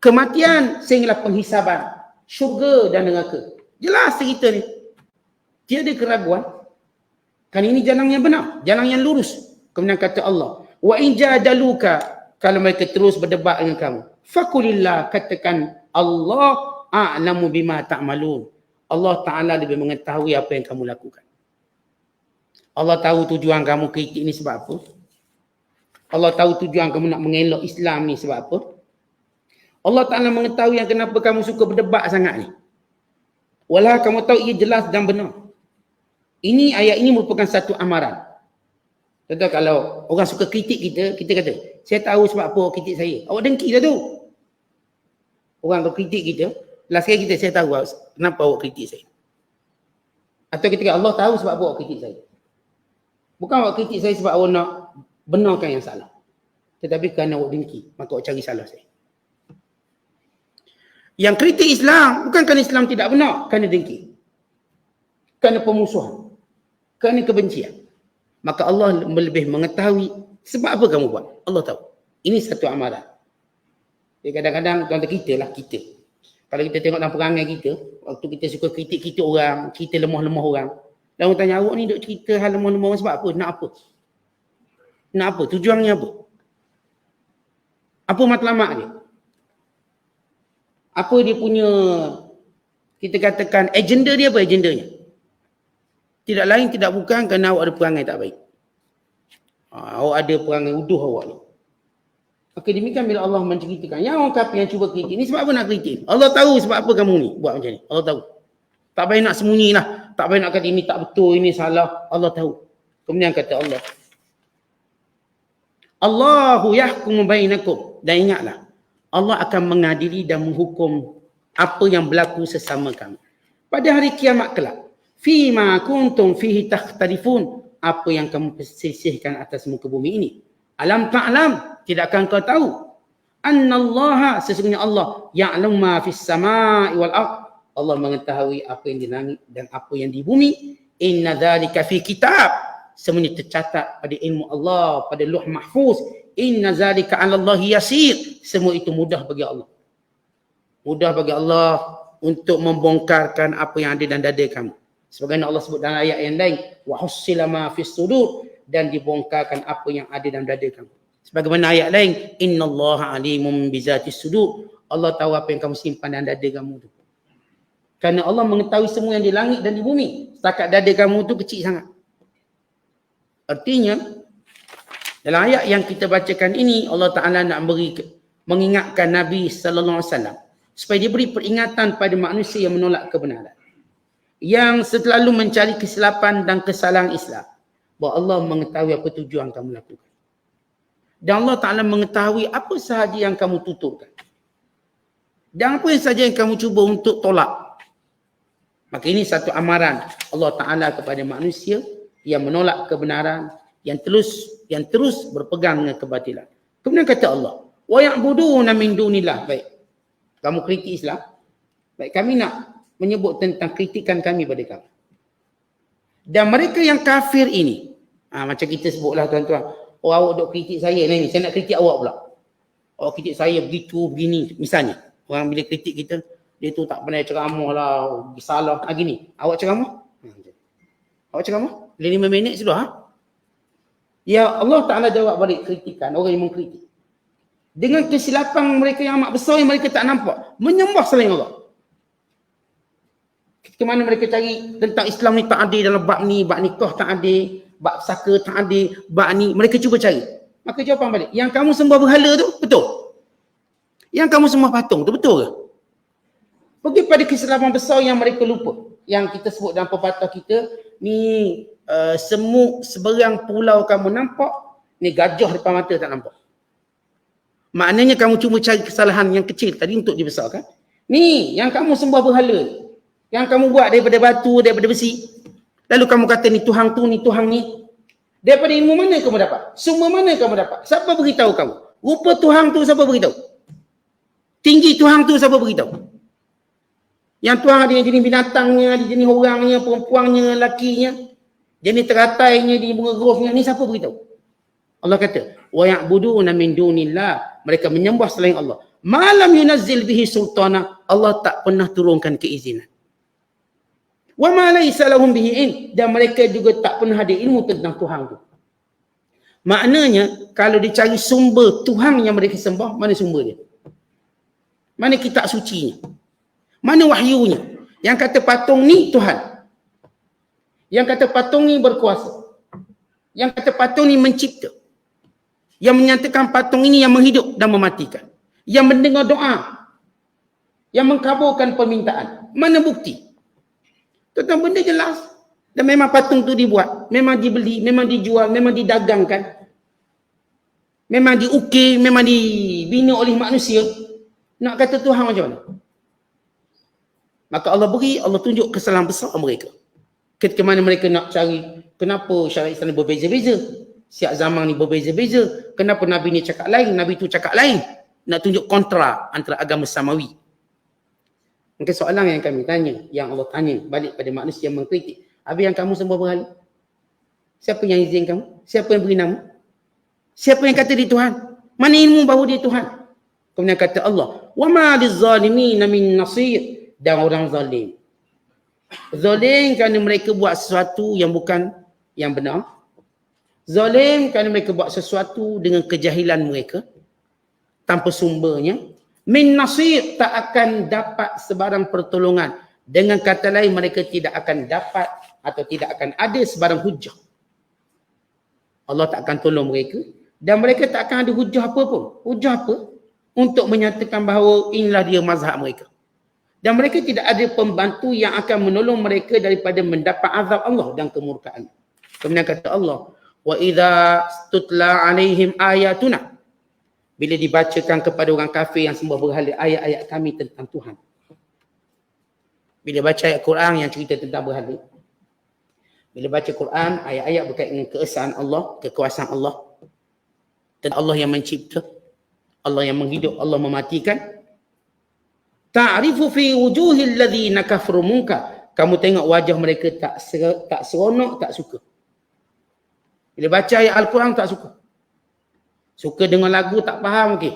B: Kematian sehinggalah penghisaban. Syurga dan neraka. Jelas cerita ni. Tiada keraguan. Kan ini jalan yang benar. Jalan yang lurus. Kemudian kata Allah. Wa in jadaluka. Kalau mereka terus berdebat dengan kamu. Fakulillah. Katakan Allah a'lamu bima ta'malun. Allah Ta'ala lebih mengetahui apa yang kamu lakukan. Allah tahu tujuan kamu kritik ni sebab apa. Allah tahu tujuan kamu nak mengelak Islam ni sebab apa. Allah Ta'ala mengetahui yang kenapa kamu suka berdebat sangat ni. Walau kamu tahu ia jelas dan benar. Ini ayat ini merupakan satu amaran. Contoh kalau orang suka kritik kita, kita kata, saya tahu sebab apa awak kritik saya. Awak dengki dah tu. Orang kalau kritik kita, last kali kita, saya tahu kenapa awak kritik saya. Atau kita kata, Allah tahu sebab apa awak kritik saya. Bukan awak kritik saya sebab awak nak benarkan yang salah. Tetapi kerana awak dengki, maka awak cari salah saya. Yang kritik Islam, bukan kerana Islam tidak benar, kerana dengki. Kerana pemusuhan. Kerana kebencian. Maka Allah lebih mengetahui sebab apa kamu buat. Allah tahu. Ini satu amaran. Jadi kadang-kadang tuan-tuan kita lah, kita. Kalau kita tengok dalam perangai kita, waktu kita suka kritik kita orang, kita lemah-lemah orang. Dan orang tanya, awak ni duk cerita hal lemah-lemah orang sebab apa? Nak apa? Nak apa? Tujuannya apa? Apa matlamat dia? Apa dia punya, kita katakan, agenda dia apa agendanya? Tidak lain, tidak bukan kerana awak ada perangai tak baik. Awak ada perangai uduh awak ni. Maka demikian bila Allah menceritakan, yang orang kafir yang cuba kritik ni sebab apa nak kritik? Allah tahu sebab apa kamu ni buat macam ni. Allah tahu. Tak payah nak sembunyilah. Tak payah nak kata ini tak betul, ini salah. Allah tahu. Kemudian kata Allah. Allahu yahkumu bainakum. Dan ingatlah, Allah akan mengadili dan menghukum apa yang berlaku sesama kamu. Pada hari kiamat kelak. Fima kuntum fihi takhtalifun. Apa yang kamu persisihkan atas muka bumi ini. Alam ta'lam. Tidakkah kau tahu? Annallaha, sesungguhnya Allah. Ya'lam ma fis sama'i wal ard. Allah mengetahui apa yang di langit dan apa yang di bumi. Inna dhalika fi kitab. Semuanya tercatat pada ilmu Allah. Pada Lauh Mahfuz. Inna dhalika 'ala Allahi yasir. Semua itu mudah bagi Allah. Mudah bagi Allah untuk membongkarkan apa yang ada dalam dada kamu. Sebagaimana Allah sebut dalam ayat yang lain, wa hussila ma fis sudur, dan dibongkarkan apa yang ada dalam dada kamu. Sebagaimana ayat lain, innallaha alimun bizatis sudur. Allah tahu apa yang kamu simpan dalam dada kamu tu. Kerana Allah mengetahui semua yang di langit dan di bumi. Setakat dada kamu tu kecil sangat. Artinya dalam ayat yang kita bacakan ini, Allah Ta'ala nak mengingatkan Nabi sallallahu alaihi wasallam supaya dia beri peringatan pada manusia yang menolak kebenaran, yang selalu mencari kesilapan dan kesalahan Islam, bahawa Allah mengetahui apa tujuan kamu lakukan. Dan Allah Ta'ala mengetahui apa sahaja yang kamu tutupkan. Dan apa sahaja yang kamu cuba untuk tolak. Maka ini satu amaran Allah Ta'ala kepada manusia yang menolak kebenaran, yang terus berpegang dengan kebatilan. Kemudian kata Allah, wa ya'buduna min dunillah. Baik. Kamu kritik Islam. Baik, kami nak menyebut tentang kritikan kami pada kamu. Dan mereka yang kafir ini, macam kita sebutlah tuan-tuan, oh awak duk kritik saya ni, saya nak kritik awak pula. Awak kritik saya begitu, begini. Misalnya, orang bila kritik kita, dia tu tak pandai ceramah lah, salah, gini. Awak ceramah? Awak ceramah? 5 minit sudah. Ya Allah Ta'ala jawab balik kritikan orang yang mengkritik. Dengan kesilapan mereka yang amat besar yang mereka tak nampak. Menyembah selain Allah. Ke mana mereka cari tentang Islam ni tak adil dalam bab ni, bab nikah tak adil, bab saka tak adil, bab ni. Mereka cuba cari. Maka jawapan balik. Yang kamu sembah berhala tu, betul? Yang kamu sembah patung tu, betul ke? Pergi pada kesilapan besar yang mereka lupa. Yang kita sebut dalam pepatah kita, ni semuk seberang pulau kamu nampak, Ni gajah depan mata tak nampak. Maknanya kamu cuma cari kesalahan yang kecil tadi untuk dibesarkan. Ni yang kamu sembah berhala, yang kamu buat daripada batu, daripada besi. Lalu kamu kata ni Tuhan tu, ni Tuhan ni. Daripada ilmu mana kamu dapat? Sumber mana kamu dapat? Siapa beritahu kamu? Rupa Tuhan tu siapa beritahu? Tinggi Tuhan tu siapa beritahu? Yang Tuhan ada jenis binatangnya, ada jenis orangnya, perempuannya, lakinya, jenis teratainya, jenis bunga grosnya, ni siapa beritahu? Allah kata, wa ya'buduna min dunillah, mereka menyembah selain Allah. Malam yunazzil bihi sultana, Allah tak pernah turunkan keizinan. Wa ma laysa lahum bihi in, dan mereka juga tak pernah ada ilmu tentang Tuhan tu. Maknanya kalau dicari sumber Tuhan yang mereka sembah, mana sumber dia? Mana kitab sucinya? Mana wahyunya? Yang kata patung ni Tuhan. Yang kata patung ni berkuasa. Yang kata patung ni mencipta. Yang menyatakan patung ini yang menghidup dan mematikan. Yang mendengar doa. Yang mengkabulkan permintaan. Mana bukti? Tentang benda jelas. Dan memang patung tu dibuat. Memang dibeli, memang dijual, memang didagangkan. Memang diukir, memang dibina oleh manusia. Nak kata Tuhan macam mana? Maka Allah beri, Allah tunjuk kesalahan besar mereka. Ketika mana mereka nak cari, kenapa syariat Islam berbeza-beza? Siap zaman ni berbeza-beza. Kenapa Nabi ni cakap lain, Nabi tu cakap lain? Nak tunjuk kontra antara agama Samawi. Mungkin soalan yang kami tanya, yang Allah tanya balik pada manusia yang mengkritik. Habis yang kamu sembah berhala? Siapa yang izin kamu? Siapa yang beri nama? Siapa yang kata dia Tuhan? Mana ilmu bahawa dia Tuhan? Kemudian kata Allah, wa ma lizzalimin min nasir, dan orang zalim. Zalim kerana mereka buat sesuatu yang bukan yang benar. Zalim kerana mereka buat sesuatu dengan kejahilan mereka tanpa sumbernya. Min nasir, tak akan dapat sebarang pertolongan. Dengan kata lain, mereka tidak akan dapat atau tidak akan ada sebarang hujah. Allah tak akan tolong mereka dan mereka tak akan ada hujah apa pun. Hujah apa? Untuk menyatakan bahawa inilah dia mazhab mereka. Dan mereka tidak ada pembantu yang akan menolong mereka daripada mendapat azab Allah dan kemurkaan. Kemudian kata Allah, wa idza tutla alaihim ayatuna, bila dibacakan kepada orang kafir yang sembah berhala ayat-ayat kami tentang Tuhan. Bila baca ayat Quran yang cerita tentang berhala, bila baca Quran, ayat-ayat berkaitan dengan keesaan Allah, kekuasaan Allah, dan Allah yang mencipta, Allah yang menghidup, Allah mematikan. Ta'rifu fi wujuhil ladzina kafaru munkar. Kamu tengok wajah mereka tak seronok, tak suka. Bila baca ayat Al-Quran tak suka. Suka dengar lagu tak faham, okey.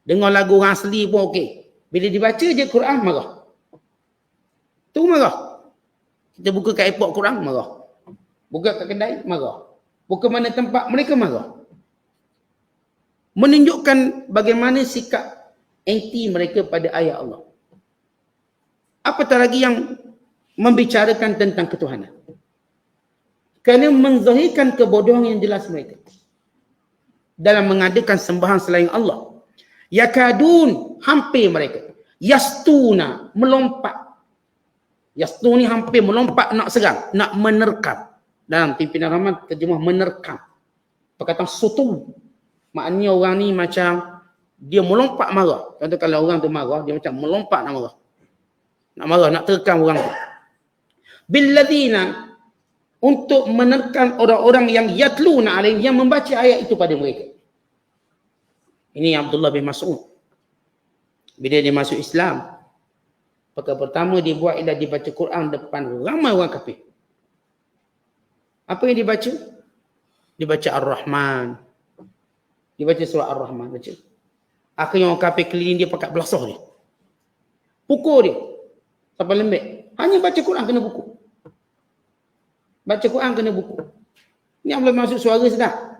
B: Dengar lagu orang asli pun okey. Bila dibaca je Quran marah. Tu marah. Kita buka kat airport Quran marah. Buka kat kedai marah. Buka mana tempat mereka marah. Menunjukkan bagaimana sikap anti mereka pada ayat Allah. Apatah lagi yang membicarakan tentang ketuhanan. Kerana menzahirkan kebodohan yang jelas mereka dalam mengadakan sembahan selain Allah. Yakadun, hampir mereka. Yastuna, melompat. Yastun ni hampir melompat nak serang, nak menerkam. Dalam pimpinan Rahman terjemah menerkam. Perkataan sutu. Maknanya orang ni macam dia melompat marah. Contoh kalau orang tu marah, dia macam melompat nak marah. Nak marah, nak terkam orang tu. Billadzina, untuk menerkam orang-orang yang yatluna alaihim, yang membaca ayat itu pada mereka. Ini Abdullah bin Mas'ud. Bila dia masuk Islam, perkara pertama dia buat ialah dibaca Quran depan ramai orang kafir. Apa yang dibaca? Dibaca Ar-Rahman. Dibaca surah Ar-Rahman. Baca. Akhirnya orang kafir keliling dia pakai belasah dia. Pukul dia. Sampai lembek. Hanya baca Quran kena pukul. Baca Quran kena pukul. Ini yang belum masuk suara sedap.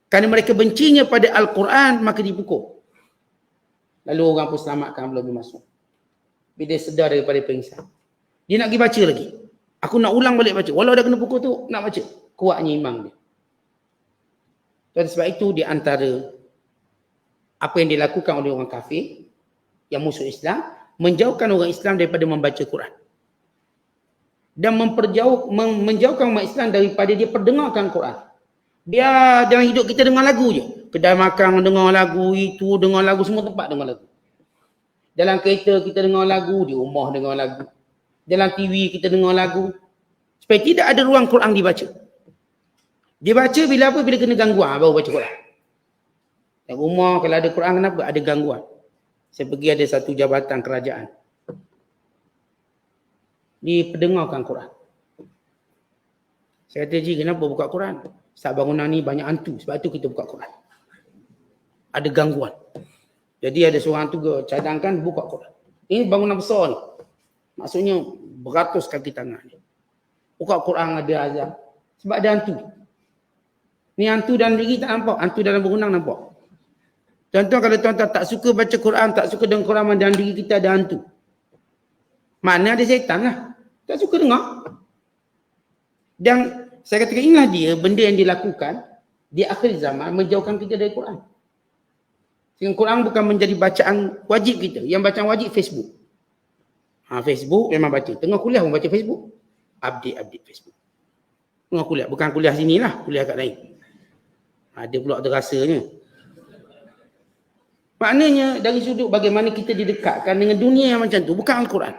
B: Kerana mereka bencinya pada Al-Quran, maka dipukul. Lalu orang pun selamatkan belum masuk. Bila dia sedar daripada pengsan. Dia nak pergi baca lagi. Aku nak ulang balik baca. Walau dah kena pukul tu, nak baca. Kuatnya iman dia. Dan sebab itu di antara apa yang dilakukan oleh orang kafir yang musuh Islam, menjauhkan orang Islam daripada membaca Quran. Dan menjauhkan umat Islam daripada dia perdengarkan Quran. Biar dalam hidup kita dengar lagu je. Kedai makan dengar lagu, itu dengar lagu, semua tempat dengar lagu. Dalam kereta kita dengar lagu, di rumah dengar lagu. Dalam TV kita dengar lagu. Supaya tidak ada ruang Quran dibaca. Dia baca bila apa? Bila kena gangguan, baru baca Quran. Dalam rumah kalau ada Quran, kenapa? Ada gangguan. Saya pergi ada satu jabatan kerajaan. Diperdengarkan Quran. Saya kata, Ji, kenapa buka Quran? Saat bangunan ni banyak hantu. Sebab tu kita buka Quran. Ada gangguan. Jadi ada seorang tu cadangkan buka Quran. Ini bangunan besar ni. Maksudnya beratus kaki tangan ni. Buka Quran ada azab. Sebab ada hantu. Ni hantu dalam diri tak nampak. Hantu dalam bangunan nampak. Tuan-tuan kalau tuan-tuan tak suka baca Quran, tak suka dengar Quran, dalam diri kita ada hantu. Mana ada syaitan lah. Tak suka dengar. Dan saya katakan inilah dia benda yang dilakukan di akhir zaman menjauhkan kita dari Quran. Sehingga Quran bukan menjadi bacaan wajib kita. Yang bacaan wajib Facebook. Facebook memang baca. Tengah kuliah pun baca Facebook. Update Facebook. Tengah kuliah. Bukan kuliah sini lah. Kuliah kat lain. Ada pula terasanya. Maknanya dari sudut bagaimana kita didekatkan dengan dunia yang macam tu. Bukan Al-Quran.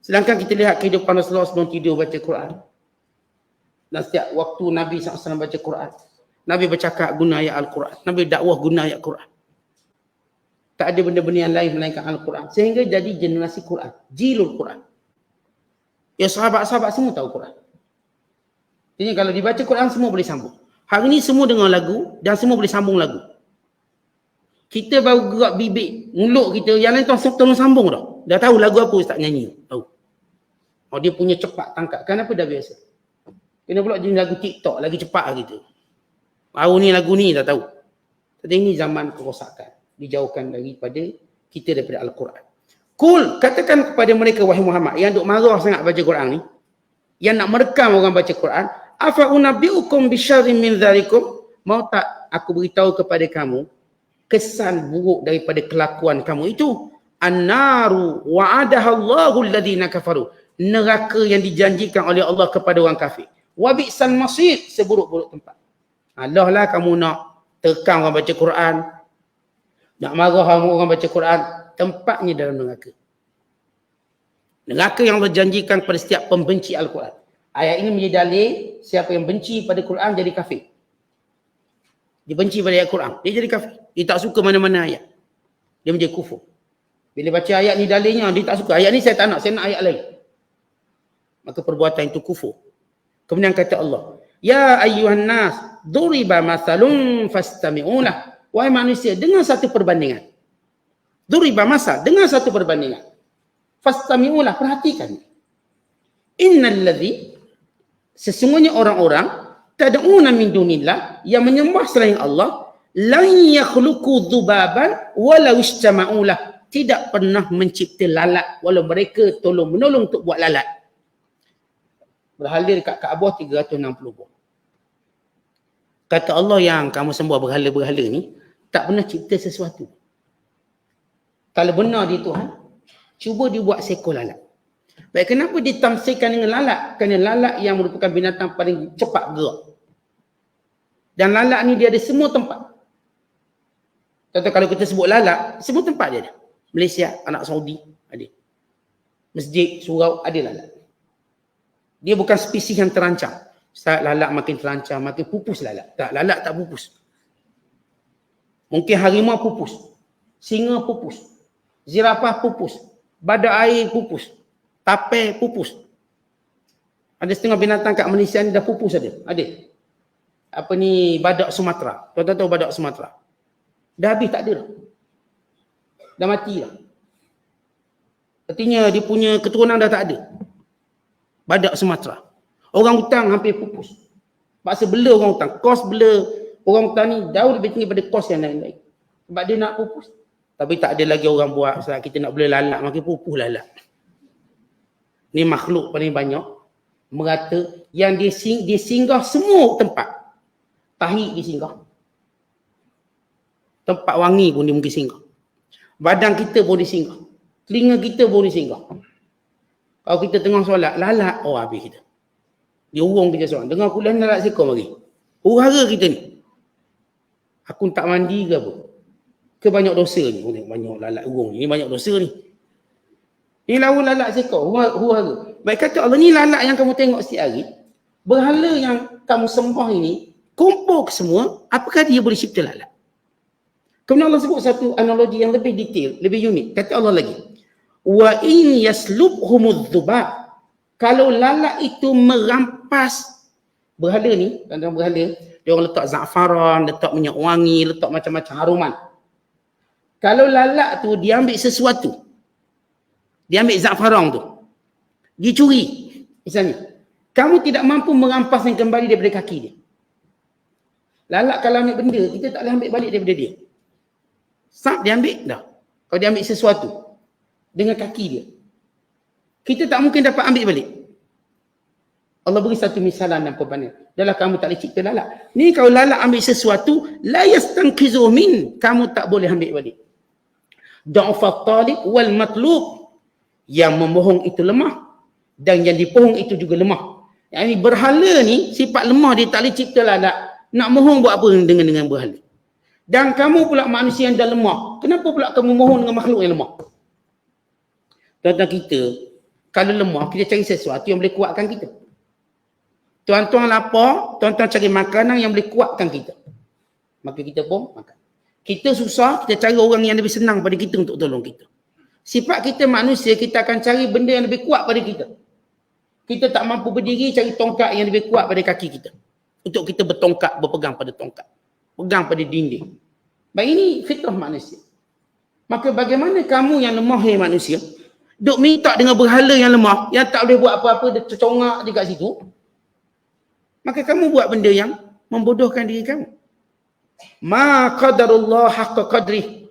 B: Sedangkan kita lihat kehidupan Rasulullah sebelum tidur baca Quran. Dan setiap waktu Nabi SAW baca Quran. Nabi bercakap guna ayat Al-Quran. Nabi dakwah guna ayat Quran. Tak ada benda-benda yang lain melainkan Al-Quran. Sehingga jadi generasi Quran. Jilul Quran. Ya sahabat-sahabat semua tahu Quran. Jadi kalau dibaca Quran semua boleh sambung. Hari ni semua dengar lagu dan semua boleh sambung lagu. Kita baru gerak bibik mulut kita. Yang lain tolong sambung dah. Dah tahu lagu apa Ustaz nyanyi. Tahu. Oh dia punya cepat tangkap. Kenapa dah biasa? Kena pula jenis lagu TikTok lagi cepat gitu. Baru ni lagu ni dah tahu. Jadi ini zaman kerosakan. Dijauhkan daripada kita daripada Al-Quran. Kul, katakan kepada mereka wahai Muhammad yang duk marah sangat baca Quran ni, yang nak merekam orang baca Quran, afa unabbiukum bisyarrin min dzalikum, mau tak aku beritahu kepada kamu kesan buruk daripada kelakuan kamu itu? An-naru wa'adaha Allahu alladhina kafaru, neraka yang dijanjikan oleh Allah kepada orang kafir. Wa bi'sal masir, seburuk-buruk tempat. Allah lah kamu nak terkam orang baca Quran, nak marah orang baca Quran, tempatnya dalam neraka. Neraka yang Allah janjikan kepada setiap pembenci Al-Quran. Ayat ini menjadi dalil siapa yang benci pada Quran jadi kafir. Dia benci pada ayat Quran, dia jadi kafir. Dia tak suka mana-mana ayat. Dia menjadi kufur. Bila baca ayat ni dalilnya, dia tak suka. Ayat ni saya tak nak, saya nak ayat lain. Maka perbuatan itu kufur. Kemudian kata Allah, ya ayyuhan nas, duriba masalun fastami'ulah. Wahai manusia, dengan satu perbandingan. Duriba masal, dengan satu perbandingan. Fastami'ulah, perhatikan. Innalladzi, sesungguhnya orang-orang tad'una min dunillah, yang menyembah selain Allah, lan yakhluqu dzubaban walau istama'ulah, tidak pernah mencipta lalat walau mereka tolong-menolong untuk buat lalat. Berhala dekat Kaabah 360 buah. Kata Allah, yang kamu sembah berhala-berhala ni tak pernah cipta sesuatu. Kalau benar dia Tuhan, cuba dia buat seekor lalat. Baik, kenapa ditamsilkan dengan lalat? Kerana lalat yang merupakan binatang paling cepat bergerak. Dan lalat ni dia ada semua tempat. Contoh kalau kita sebut lalat, semua tempat dia ada. Malaysia, anak Saudi, ada. Masjid, surau, ada lalat. Dia bukan spesies yang terancam. Saat lalat makin terancam, makin pupus lalat. Tak, lalat tak pupus. Mungkin harimau pupus. Singa pupus. Zirafah pupus. Badak air pupus. Tapir pupus. Ada setengah binatang kat Malaysia ni dah pupus ada. Ada. Apa ni, badak Sumatera. Tuan-tuan tahu badak Sumatera? Dah habis, tak ada dah. Dah mati dah. Artinya dia punya keturunan dah tak ada. Badak Sumatera. Orang hutan hampir pupus. Paksa bela orang hutan. Kos bela orang hutan ni jauh lebih tinggi pada kos yang lain-lain. Sebab dia nak pupus. Tapi tak ada lagi orang buat. Sebab kita nak bela lalat, makin pupus lalat. Ni makhluk paling banyak. Merata. Yang dia singgah semua tempat. Tahi dia singgah. Tempat wangi pun dia mungkin singgah. Badan kita pun dia singgah. Telinga kita pun dia singgah. Kalau kita tengah solat, lalat, oh habis kita. Dia urung kita seorang. Dengar kuliah lalat seekor lagi. Huru-hara kita ni. Aku tak mandi ke apa? Ke banyak dosa ni? Banyak lalat urung ni banyak dosa ni. Ni lawan lalat seekor, huru-hara. Baik kata Allah, ni lalat yang kamu tengok setiap hari, berhala yang kamu sembah ini, kumpul ke semua, apakah dia boleh cipta lalat? Kemudian Allah sebut satu analogi yang lebih detail, lebih unik. Kata Allah lagi, wa in yaslubhumudz dzubab, kalau lalat itu merampas berhala ni, kadang berhala, dia orang letak za'faran, letak minyak wangi, letak macam-macam haruman. Kalau lalat tu dia ambil sesuatu, dia ambil za'faran tu, dia curi, misalnya, kamu tidak mampu merampasnya kembali daripada kaki dia. Lalat kalau ambil benda, kita tak boleh ambil balik daripada dia. Sap dia ambil dah. Kalau dia ambil sesuatu dengan kaki dia, kita tak mungkin dapat ambil balik. Allah beri satu misalan dan perbandingan. Dalam kamu tak boleh cipta lalat. Ni kalau lalat ambil sesuatu, la yastanqizu min, kamu tak boleh ambil balik. Da'ufat talib wal matlub, yang memohon itu lemah dan yang dipohong itu juga lemah. Yang ini berhala ni sifat lemah, dia tak boleh cipta lalat. Nak mohon buat apa dengan berhala? Dan kamu pula manusia yang dah lemah, kenapa pula kamu mohon dengan makhluk yang lemah? Tuan-tuan kita, kalau lemah, kita cari sesuatu yang boleh kuatkan kita. Tuan-tuan lapar, tuan-tuan cari makanan yang boleh kuatkan kita. Maka kita pun makan. Kita susah, kita cari orang yang lebih senang pada kita untuk tolong kita. Sifat kita manusia, kita akan cari benda yang lebih kuat pada kita. Kita tak mampu berdiri, cari tongkat yang lebih kuat pada kaki kita. Untuk kita bertongkat, berpegang pada tongkat. Pegang pada dinding. Baik, ini fitrah manusia. Maka bagaimana kamu yang lemah, hai manusia, duk minta dengan berhala yang lemah, yang tak boleh buat apa-apa, dia tercongak dekat situ, maka kamu buat benda yang membodohkan diri kamu. Ma qadarullah haqqa qadrih.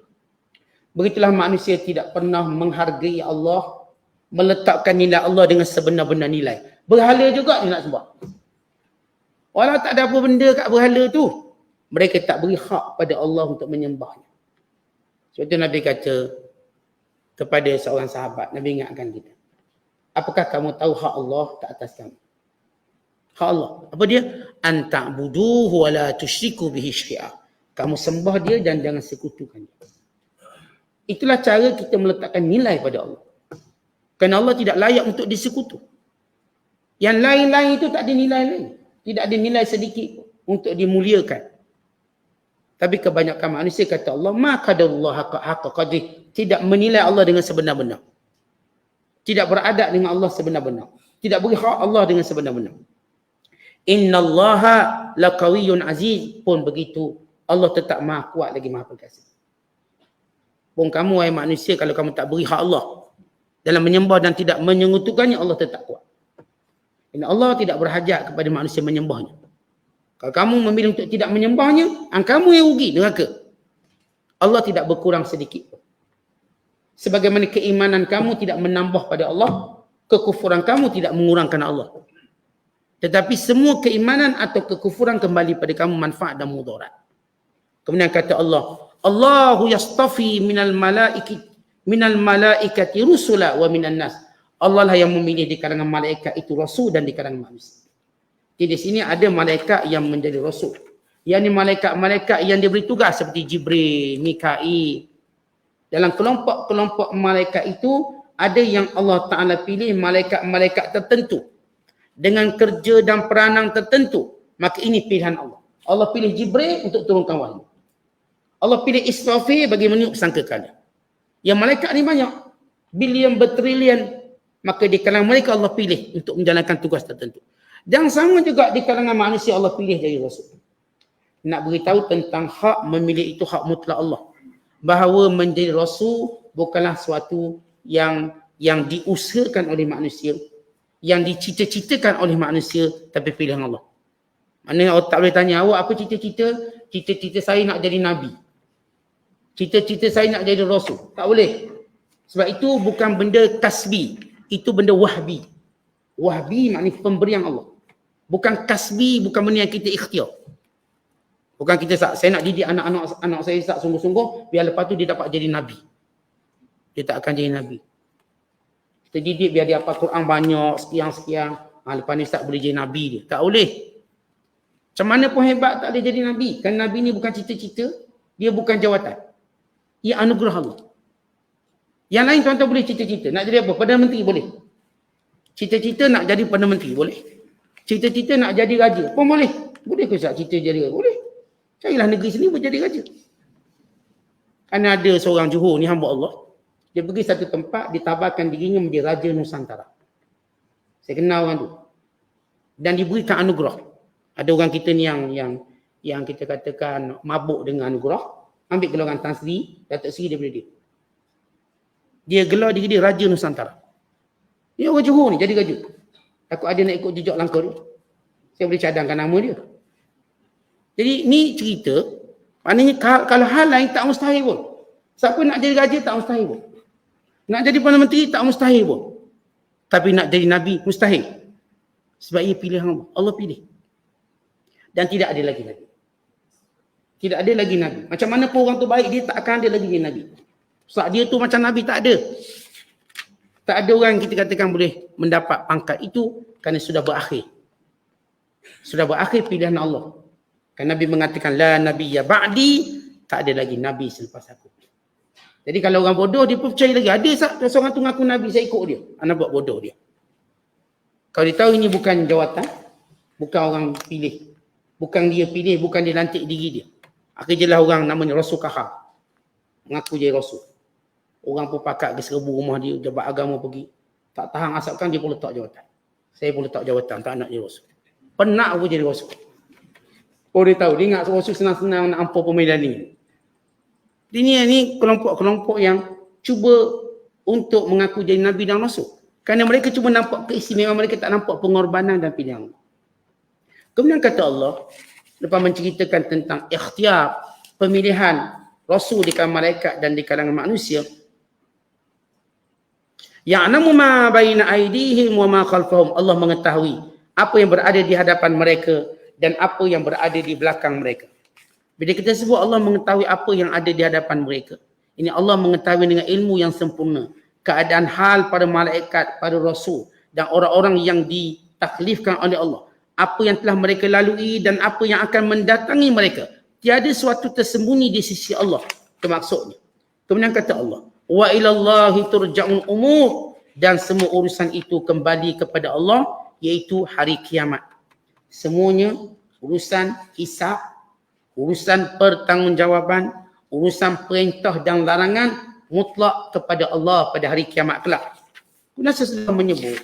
B: Begitulah manusia tidak pernah menghargai Allah, meletakkan nilai Allah dengan sebenar-benar nilai. Berhala juga dia nak sembah. Walau tak ada apa benda kat berhala tu, mereka tak beri hak pada Allah untuk menyembahnya. Sebab itu Nabi kata kepada seorang sahabat, Nabi ingatkan kita, apakah kamu tahu hak Allah ke atas kamu? Hak Allah. Apa dia? An ta'buduhu wa la tusyriku bihi syai'a. Kamu sembah dia dan jangan sekutukan dia. Itulah cara kita meletakkan nilai pada Allah. Kerana Allah tidak layak untuk disekutu. Yang lain-lain itu tak ada nilai lain. Tidak ada nilai sedikit untuk dimuliakan. Tapi kebanyakan manusia kata Allah, ma qadarullah haqqa qadrih. Tidak menilai Allah dengan sebenar-benar. Tidak beradab dengan Allah sebenar-benar. Tidak beri hak Allah dengan sebenar-benar. Innallaha laqawiyyun aziz, pun begitu Allah tetap maha kuat lagi maha perkasa. Pun kamu wahai manusia, kalau kamu tak beri hak Allah dalam menyembah dan tidak menyekutukannya, Allah tetap kuat. Kerana Allah tidak berhajat kepada manusia menyembahnya. Kalau kamu memilih untuk tidak menyembahnya, kamu yang rugi neraka. Allah tidak berkurang sedikit pun. Sebagaimana keimanan kamu tidak menambah pada Allah, kekufuran kamu tidak mengurangkan Allah. Tetapi semua keimanan atau kekufuran kembali pada kamu manfaat dan mudarat. Kemudian kata Allah, Allahu yastafi minal malaikati rusula wa minan nas. Allah lah yang memilih di kalangan malaikat itu rasul dan di kalangan manusia. Jadi di sini ada malaikat yang menjadi rasul. Yang ini malaikat-malaikat yang diberi tugas seperti Jibril, Mikail. Dalam kelompok-kelompok malaikat itu ada yang Allah Ta'ala pilih malaikat-malaikat tertentu dengan kerja dan peranan tertentu. Maka ini pilihan Allah. Allah pilih Jibril untuk turunkan wahyu. Allah pilih Israfil bagi meniup sangkakala. Yang malaikat ni banyak, bilion bertrilion. Maka di kalangan mereka Allah pilih untuk menjalankan tugas tertentu. Dan sama juga di kalangan manusia Allah pilih jadi rasul. Nak beritahu tentang hak memilih itu hak mutlak Allah. Bahawa menjadi rasul bukanlah suatu yang diusahakan oleh manusia, yang dicita-citakan oleh manusia, tapi pilihan Allah. Maknanya orang tak boleh tanya, awak apa cita-cita? Cita-cita saya nak jadi Nabi. Cita-cita saya nak jadi Rasul. Tak boleh. Sebab itu bukan benda kasbi. Itu benda wahbi. Wahbi maknanya pemberian Allah. Bukan kasbi, bukan benda yang kita ikhtiar. Bukan kita, saya nak didik anak saya sungguh-sungguh, biar lepas tu dia dapat jadi Nabi. Dia tak akan jadi Nabi. Kita didik biar dia hafal Quran banyak, sekian-sekian. Lepas ni tak boleh jadi Nabi dia. Tak boleh. Macam mana pun hebat tak boleh jadi Nabi. Kan Nabi ni bukan cita-cita, dia bukan jawatan. Ia anugerah Allah. Yang lain tuan-tuan boleh cita-cita. Nak jadi apa? Perdana Menteri boleh. Cita-cita nak jadi Perdana Menteri boleh. Cita-cita nak jadi raja pun boleh. Boleh ke Ustaz cita jadi raja? Boleh. Carilah negeri sini buat jadi raja. Kerana ada seorang Johor ni hamba Allah. Dia pergi satu tempat, ditabarkan dirinya menjadi Raja Nusantara. Saya kenal orang tu. Dan diberikan anugerah. Ada orang kita ni yang kita katakan mabuk dengan anugerah. Ambil gelar Tan Sri, Datuk Sri daripada dia. Dia gelar diri dia Raja Nusantara. Dia orang Johor ni jadi raja. Takut ada nak ikut jejak langkah dia. Saya boleh cadangkan nama dia. Jadi ni cerita, maknanya kalau hal lain tak mustahil pun. Siapa nak jadi raja tak mustahil pun. Nak jadi Perdana Menteri tak mustahil pun. Tapi nak jadi Nabi mustahil. Sebab ia pilihan Allah. Allah pilih. Dan tidak ada lagi Nabi. Tidak ada lagi Nabi. Macam mana pun orang tu baik, dia tak akan ada lagi dia Nabi. Sebab dia tu macam Nabi tak ada. Tak ada orang kita katakan boleh mendapat pangkat itu kerana sudah berakhir. Sudah berakhir pilihan Allah. Kan Nabi mengatakan la nabiyya ba'di, tak ada lagi Nabi selepas aku. Jadi kalau orang bodoh dia pun percaya lagi. Ada seorang tu ngaku Nabi, saya ikut dia. Anak buat bodoh dia. Kalau dia tahu ini bukan jawatan, bukan orang pilih. Bukan dia pilih, bukan dia lantik diri dia. Akhirnya orang namanya Rasul Kahar. Mengaku jadi Rasul. Orang pun pakat ke serbu rumah dia, jabat agama pergi. Tak tahan asalkan dia pun letak jawatan. Saya pun letak jawatan, tak nak jadi Rasul. Penat pun jadi Rasul. Oh dia tahu, dia ingat Rasul senang-senang nak ampun pemilihan ni. Ini ni kelompok-kelompok yang cuba untuk mengaku jadi Nabi dan Rasul. Kerana mereka cuba nampak keistimewaan, mereka tak nampak pengorbanan dan pilihan. Kemudian kata Allah, lepas menceritakan tentang ikhtiar, pemilihan Rasul di kalangan malaikat dan di kalangan manusia, ya'lamu ma baina aydihim wa ma khalfahum. Allah mengetahui apa yang berada di hadapan mereka dan apa yang berada di belakang mereka. Bila kita sebut Allah mengetahui apa yang ada di hadapan mereka, ini Allah mengetahui dengan ilmu yang sempurna keadaan hal pada malaikat, pada Rasul dan orang-orang yang ditaklifkan oleh Allah. Apa yang telah mereka lalui dan apa yang akan mendatangi mereka. Tiada suatu tersembunyi di sisi Allah. Itu maksudnya. Kemudian kata Allah, wa ilallahi turja'un umur, dan semua urusan itu kembali kepada Allah, iaitu hari kiamat. Semuanya urusan hisab, urusan pertanggungjawaban, urusan perintah dan larangan mutlak kepada Allah pada hari kiamat kelak. Kemudian sesudah menyebut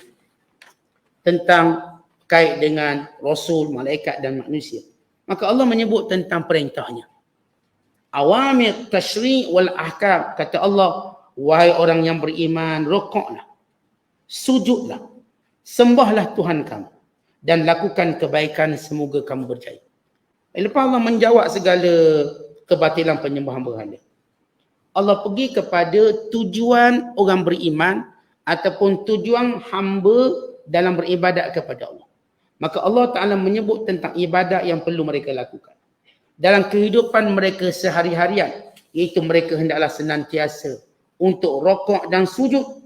B: tentang kait dengan Rasul, malaikat dan manusia, maka Allah menyebut tentang perintahnya. Awamir tashri' wal ahkam. Kata Allah, wahai orang yang beriman, rukuklah, sujudlah, sembahlah Tuhan kamu dan lakukan kebaikan, semoga kamu berjaya. Lepas Allah menjawab segala kebatilan penyembahan berhala, Allah pergi kepada tujuan orang beriman ataupun tujuan hamba dalam beribadat kepada Allah. Maka Allah Ta'ala menyebut tentang ibadat yang perlu mereka lakukan dalam kehidupan mereka sehari-harian, iaitu mereka hendaklah senantiasa untuk rukuk dan sujud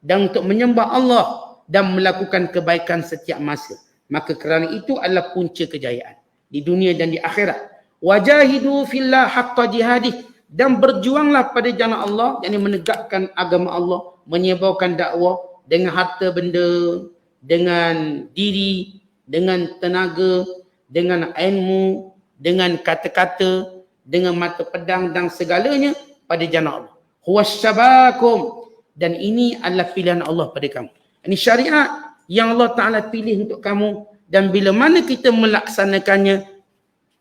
B: dan untuk menyembah Allah dan melakukan kebaikan setiap masa. Maka kerana itu adalah punca kejayaan di dunia dan di akhirat. Wajahidu fillah haqqa jihadih, dan berjuanglah pada jalan Allah, yakni menegakkan agama Allah, menyebarkan dakwah dengan harta benda, dengan diri, dengan tenaga, dengan ilmu, dengan kata-kata, dengan mata pedang dan segalanya pada jalan Allah. Huwasyabakum, dan ini adalah pilihan Allah pada kamu. Ini syariat yang Allah Ta'ala pilih untuk kamu, dan bila mana kita melaksanakannya,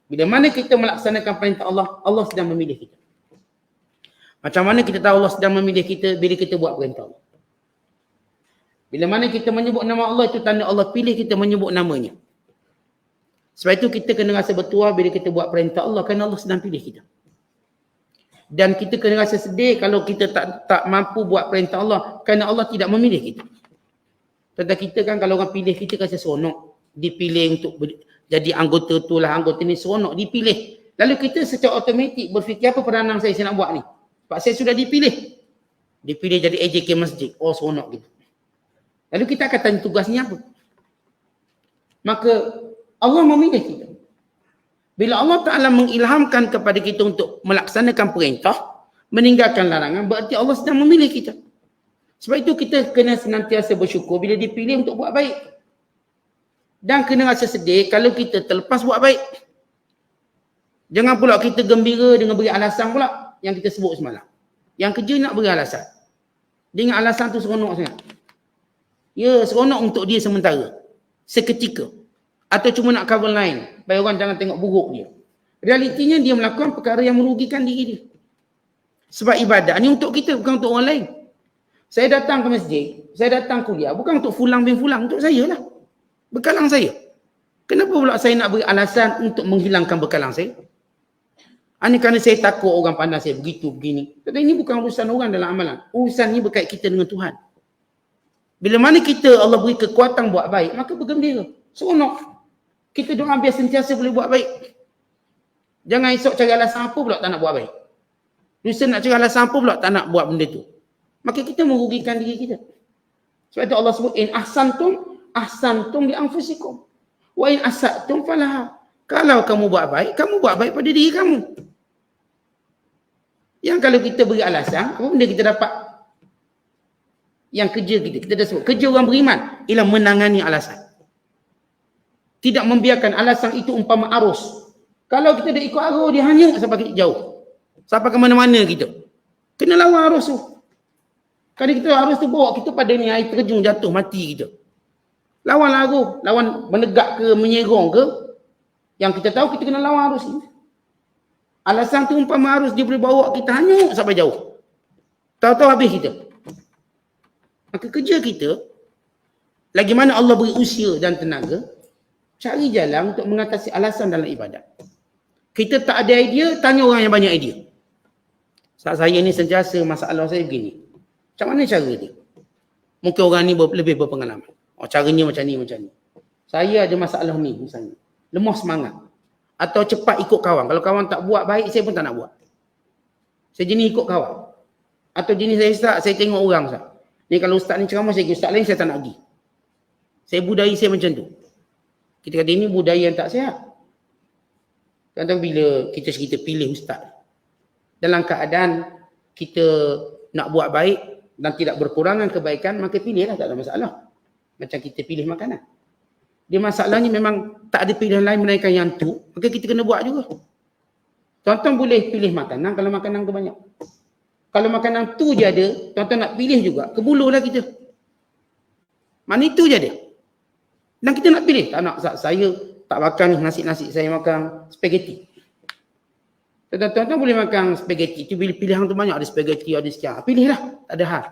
B: bila mana kita melaksanakan perintah Allah, Allah sedang memilih kita. Macam mana kita tahu Allah sedang memilih kita? Bila kita buat perintah Allah. Bila mana kita menyebut nama Allah, itu tanda Allah pilih kita menyebut namanya. Sebab itu kita kena rasa bertuah bila kita buat perintah Allah, kerana Allah sedang pilih kita. Dan kita kena rasa sedih kalau kita tak mampu buat perintah Allah, kerana Allah tidak memilih kita. Tentang kita kan, kalau orang pilih kita rasa seronok. Dipilih untuk jadi anggota tu lah, anggota ni seronok, dipilih. Lalu kita secara automatik berfikir, apa peranan saya nak buat ni? Sebab saya sudah dipilih. Dipilih jadi AJK masjid. Oh, seronok gitu. Lalu kita akan tanya tugasnya apa? Maka Allah memilih kita. Bila Allah Ta'ala mengilhamkan kepada kita untuk melaksanakan perintah, meninggalkan larangan, berarti Allah sedang memilih kita. Sebab itu kita kena senantiasa bersyukur bila dipilih untuk buat baik. Dan kena rasa sedih kalau kita terlepas buat baik. Jangan pula kita gembira dengan beri alasan pula yang kita sebut semalam. Yang kerja nak beri alasan. Dia ingat alasan tu seronok sangat. Ya, seronok untuk dia sementara. Seketika. Atau cuma nak cover line. Supaya orang jangan tengok buruk dia. Realitinya dia melakukan perkara yang merugikan diri dia. Sebab ibadat ni untuk kita, bukan untuk orang lain. Saya datang ke masjid, saya datang kuliah, bukan untuk fulang bin fulang, untuk saya lah. Bekalang saya. Kenapa pula saya nak beri alasan untuk menghilangkan bekalang saya? Ini kerana saya takut orang pandang saya begitu, begini. Tapi ini bukan urusan orang dalam amalan. Urusan ni berkait kita dengan Tuhan. Bila mana kita Allah beri kekuatan buat baik, maka bergembira. Seronok. Kita doa biar sentiasa boleh buat baik. Jangan esok cari alasan apa pula tak nak buat baik. Lusa nak cari alasan apa pula tak nak buat benda tu. Maka kita merugikan diri kita. Sebab itu Allah sebut, in ahsantum li anfusikum. Wa in asatum falaha. Kalau kamu buat baik pada diri kamu. Yang kalau kita beri alasan, apa benda kita dapat? Yang kerja kita dah sebut. Kerja orang beriman ialah menangani alasan. Tidak membiarkan alasan itu umpama arus. Kalau kita dah ikut arus, dia hanyut sampai jauh. Sampai ke mana-mana kita. Kena lawan arus tu. Kalau kita arus tu bawa kita pada ni air terjun jatuh mati kita. Lawan arus. Lawan menegak ke, menyerong ke. Yang kita tahu kita kena lawan arus ni. Alasan tu umpama arus dia boleh bawa kita hanyut sampai jauh. Tahu-tahu habis kita. Maka kerja kita, lagi mana Allah beri usia dan tenaga, cari jalan untuk mengatasi alasan dalam ibadat. Kita tak ada idea, tanya orang yang banyak idea. Saat saya ni sentiasa masalah saya begini. Macam mana cara dia? Mungkin orang ni lebih berpengalaman. Oh, caranya macam ni, macam ni. Saya ada masalah ni misalnya. Lemah semangat. Atau cepat ikut kawan. Kalau kawan tak buat baik, saya pun tak nak buat. Saya jenis ikut kawan. Atau jenis saya tengok orang Ustaz. Ni kalau Ustaz ni ceramah, saya pergi Ustaz lain, saya tak nak pergi. Saya budaya saya macam tu. Kita kata ini budaya yang tak sihat. Kadang-kadang bila kita pilih Ustaz, dalam keadaan kita nak buat baik dan tidak berkurangan kebaikan, maka pilihlah, tak ada masalah. Macam kita pilih makanan. Dia masalahnya memang tak ada pilihan lain melainkan yang tu, maka kita kena buat juga. Tuan-tuan boleh pilih makanan kalau makanan tu banyak. Kalau makanan tu je ada, tuan-tuan nak pilih juga, kebululah kita. Mana itu je ada. Dan kita nak pilih, tak nak saya tak makan nasi-nasi, saya makan spaghetti. Tuan-tuan boleh makan spaghetti, itu pilihan tu banyak, ada spaghetti, ada sekian. Pilihlah, tak ada hal.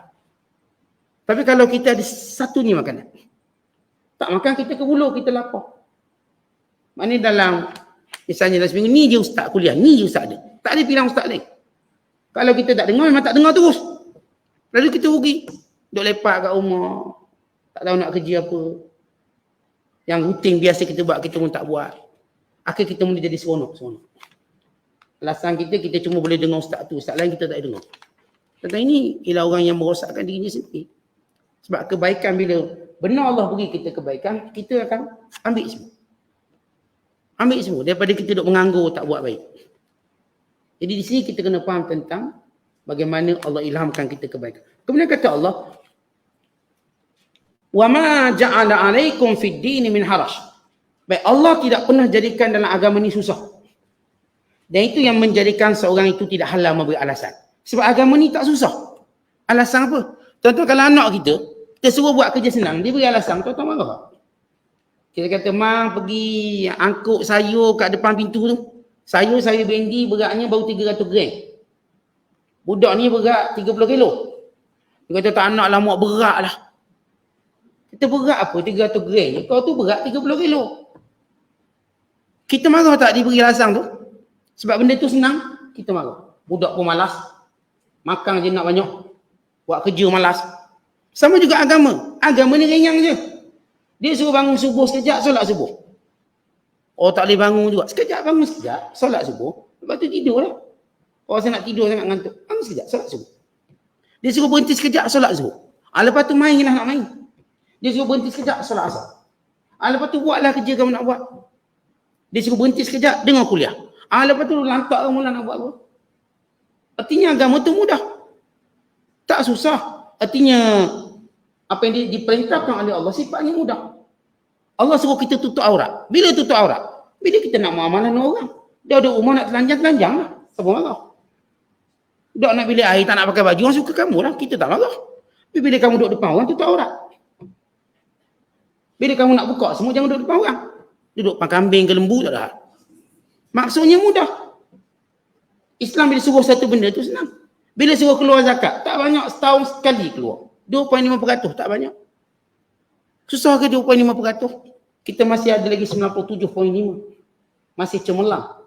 B: Tapi kalau kita ada satu ni makanan, tak makan kita kebulu, kita lapar. Maknanya dalam, misalnya dalam seminggu, ni je ustaz kuliah, ni je ustaz ada. Tak ada pilihan ustaz lain. Kalau kita tak dengar, memang tak dengar terus. Lalu kita rugi. Duk lepak kat rumah, tak tahu nak kerja apa. Yang rutin biasa kita buat, kita pun tak buat. Akhir kita mula jadi seronok. Alasan kita cuma boleh dengar ustaz tu, ustaz lain kita tak dengar. Tentang ini ialah orang yang merosakkan dirinya sendiri. Sebab kebaikan, bila benar Allah beri kita kebaikan, kita akan ambil semua. Ambil semua daripada kita duk menganggur tak buat baik. Jadi di sini kita kena faham tentang bagaimana Allah ilhamkan kita kebaikan. Kemudian kata Allah, wa ma ja'ala 'alaikum fid din min haraj. Baik, Allah tidak pernah jadikan dalam agama ni susah. Dan itu yang menjadikan seorang itu tidak halal memberi alasan. Sebab agama ni tak susah. Alasan apa? Tuan-tuan, kalau anak kita suruh buat kerja senang, dia beri alasan, tuan-tuan marah. Kita kata, Mang pergi angkut sayur kat depan pintu tu. Sayur bendi beratnya baru 300 gram. Budak ni berat 30 kilo. Dia kata, tak nak lah, muak berat lah. Kita berat apa 300 gram? Kau tu berat 30 kilo. Kita marah tak diberi alasan tu? Sebab benda tu senang, kita marah. Budak pun malas. Makan je nak banyak. Buat kerja malas. Sama juga agama. Agama ni ringan je. Dia suruh bangun subuh sekejap, solat subuh. Oh, tak boleh bangun juga. Sekejap bangun sekejap, solat subuh. Lepas tu tidur lah. Oh, saya nak tidur sangat ngantuk. Bangun sekejap, solat subuh. Dia suruh berhenti sekejap, solat subuh. Lepas tu main lah nak main. Dia suruh berhenti sekejap, solat asar. Lepas tu buatlah kerja kamu nak buat. Dia suruh berhenti sekejap, dengar kuliah. Lepas tu lantak mula nak buat apa. Artinya agama tu mudah. Tak susah. Artinya apa yang diperintahkan oleh Allah sifatnya mudah. Allah suruh kita tutup aurat. Bila tutup aurat? Bila kita nak muamalah dengan orang. Dia ada rumah nak telanjang-telanjang lah. Siapa marah? Dok nak bilik air tak nak pakai baju, orang suka kamu lah. Kita tak marah. Tapi bila kamu duduk depan orang, tutup aurat. Bila kamu nak buka semua, jangan duduk depan orang. Duduk depan kambing ke lembu, tak ada hal. Maksudnya mudah. Islam bila suruh satu benda tu senang. Bila suruh keluar zakat, tak banyak, setahun sekali keluar. 2.5%, tak banyak. Susah ke 2.5%? Kita masih ada lagi 97.5. Masih cemerlang.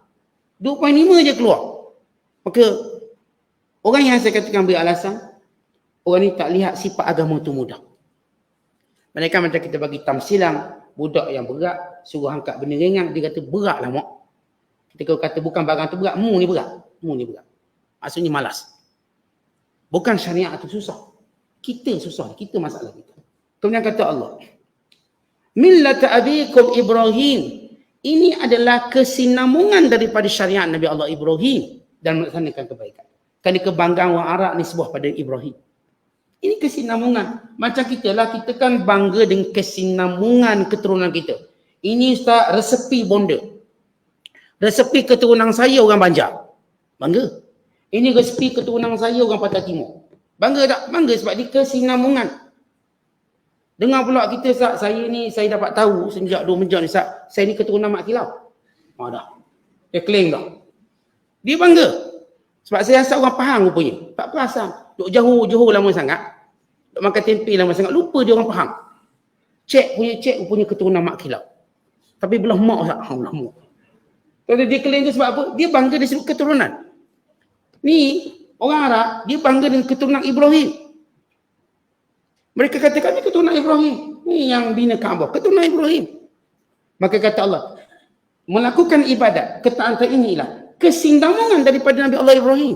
B: 2.5 je keluar. Maka orang yang saya katakan beri alasan, orang ni tak lihat sifat agama tu mudah. Mereka macam kita bagi tamsilang, budak yang berat, suruh angkat benda ringan, dia kata berat lah mak. Kita kata bukan barang tu berat, mu ni berat. Maksudnya malas. Bukan syariat tu susah. Kita susah, kita masalah kita. Kemudian kata Allah, millata abikum Ibrahim. Ini adalah kesinambungan daripada syariat Nabi Allah Ibrahim dan melaksanakan kebaikan. Kerana kebanggaan orang Arab nisbah pada Ibrahim. Ini kesinambungan. Macam kita lah, kita kan bangga dengan kesinambungan keturunan kita. Ini Ustaz, resepi bonda. Resepi keturunan saya orang Banjar. Bangga. Ini resepi keturunan saya orang Pantai Timur. Bangga tak? Bangga sebab dia kesinambungan. Dengar pula kita, Ustaz, saya dapat tahu sejak 2 menjam ni, Ustaz, saya ni keturunan Mak Kilau. Dah. Dia claim dah. Dia bangga. Sebab saya asal orang Pahang rupanya. Tak perasan. Duk jauh-jauh lama sangat. Duk makan tempe lama sangat. Lupa dia orang Pahang. Cek rupanya keturunan Mak Kilau. Tapi belah mak, Ustaz. Belah mak. Kalau dia claim tu sebab apa? Dia bangga dari sudut keturunan. Ni, orang Arab, dia bangga dengan keturunan Ibrahim. Mereka kata kami keturunan Ibrahim. Ni yang bina Kaabah. Keturunan Ibrahim. Maka kata Allah, melakukan ibadat, ketaatan inilah kesinambungan daripada Nabi Allah Ibrahim.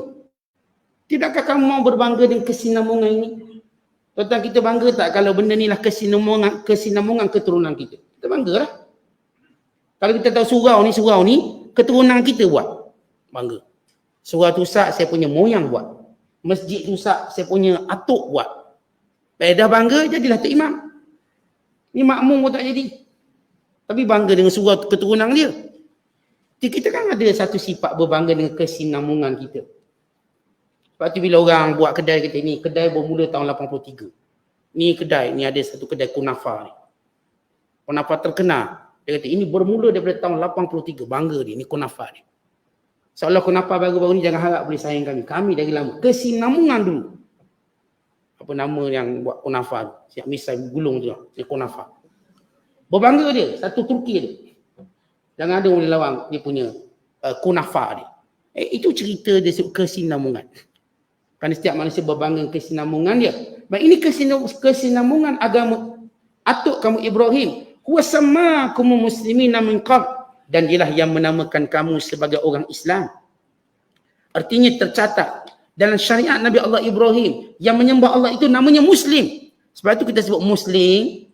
B: Tidakkah kamu mau berbangga dengan kesinambungan ini? Tuan-tuan, kita bangga tak kalau benda ni lah kesinambungan keturunan kita? Kita bangga lah. Kalau kita tahu surau ni, keturunan kita buat. Bangga. Surau tu Ustaz, saya punya moyang buat. Masjid tu Ustaz, saya punya atuk buat. Dah bangga, jadilah Tok Imam. Ni makmum pun tak jadi. Tapi bangga dengan surau keturunan dia. Kita kan ada satu sifat berbangga dengan kesinambungan kita. Sebab tu bila orang buat kedai kata ni, kedai bermula tahun 83. Ni kedai, ni ada satu kedai kunafa ni. Kunafa terkenal. Dia kata ini bermula daripada tahun 83. Bangga dia, ni kunafa ni. Seolah kunafa baru-baru ni jangan harap boleh sayang kami. Kami dari lama. Kesinambungan dulu. Apa nama yang buat kunafa, siap misai gulung tu, dia kunafa. Berbangga dia, satu Turki dia. Jangan ada orang lawang dia punya kunafa dia. Itu cerita dia kesinambungan. Kerana setiap manusia berbangga kesinambungan dia. Baik, ini kesinambungan agama atuk kamu Ibrahim. Huwa sammakum muslimina min qabl, dan dialah yang menamakan kamu sebagai orang Islam. Artinya tercatat dalam syariat Nabi Allah Ibrahim, yang menyembah Allah itu namanya Muslim. Sebab itu kita sebut Muslim,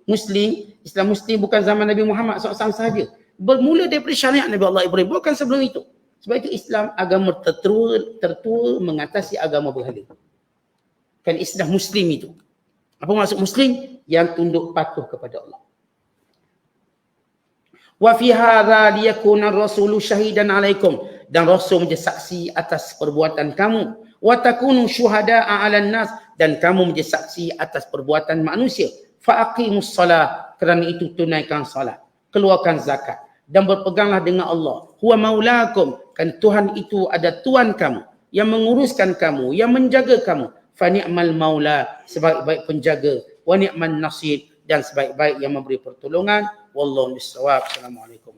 B: Islam Muslim bukan zaman Nabi Muhammad SAW sahaja. Bermula daripada syariat Nabi Allah Ibrahim, bukan sebelum itu. Sebab itu Islam agama tertua mengatasi agama berhala. Kan Islam Muslim itu. Apa maksud Muslim? Yang tunduk patuh kepada Allah. Wa fi hadza liyakuna ar-rasulu syahidan 'alaikum, dan Rasul menjadi saksi atas perbuatan kamu. Wa takunu syuhada'a 'alan nas, dan kamu menjadi saksi atas perbuatan manusia. Fa aqimus shalah, kerana itu tunaikan salat, keluarkan zakat, dan berpeganglah dengan Allah. Huwa maulakum, kan Tuhan itu ada Tuhan kamu, yang menguruskan kamu, yang menjaga kamu. Fa ni'mal maula, sebaik-baik penjaga. Wa ni'man nasir, dan sebaik-baik yang memberi pertolongan. Wallahu bissawab. Assalamualaikum.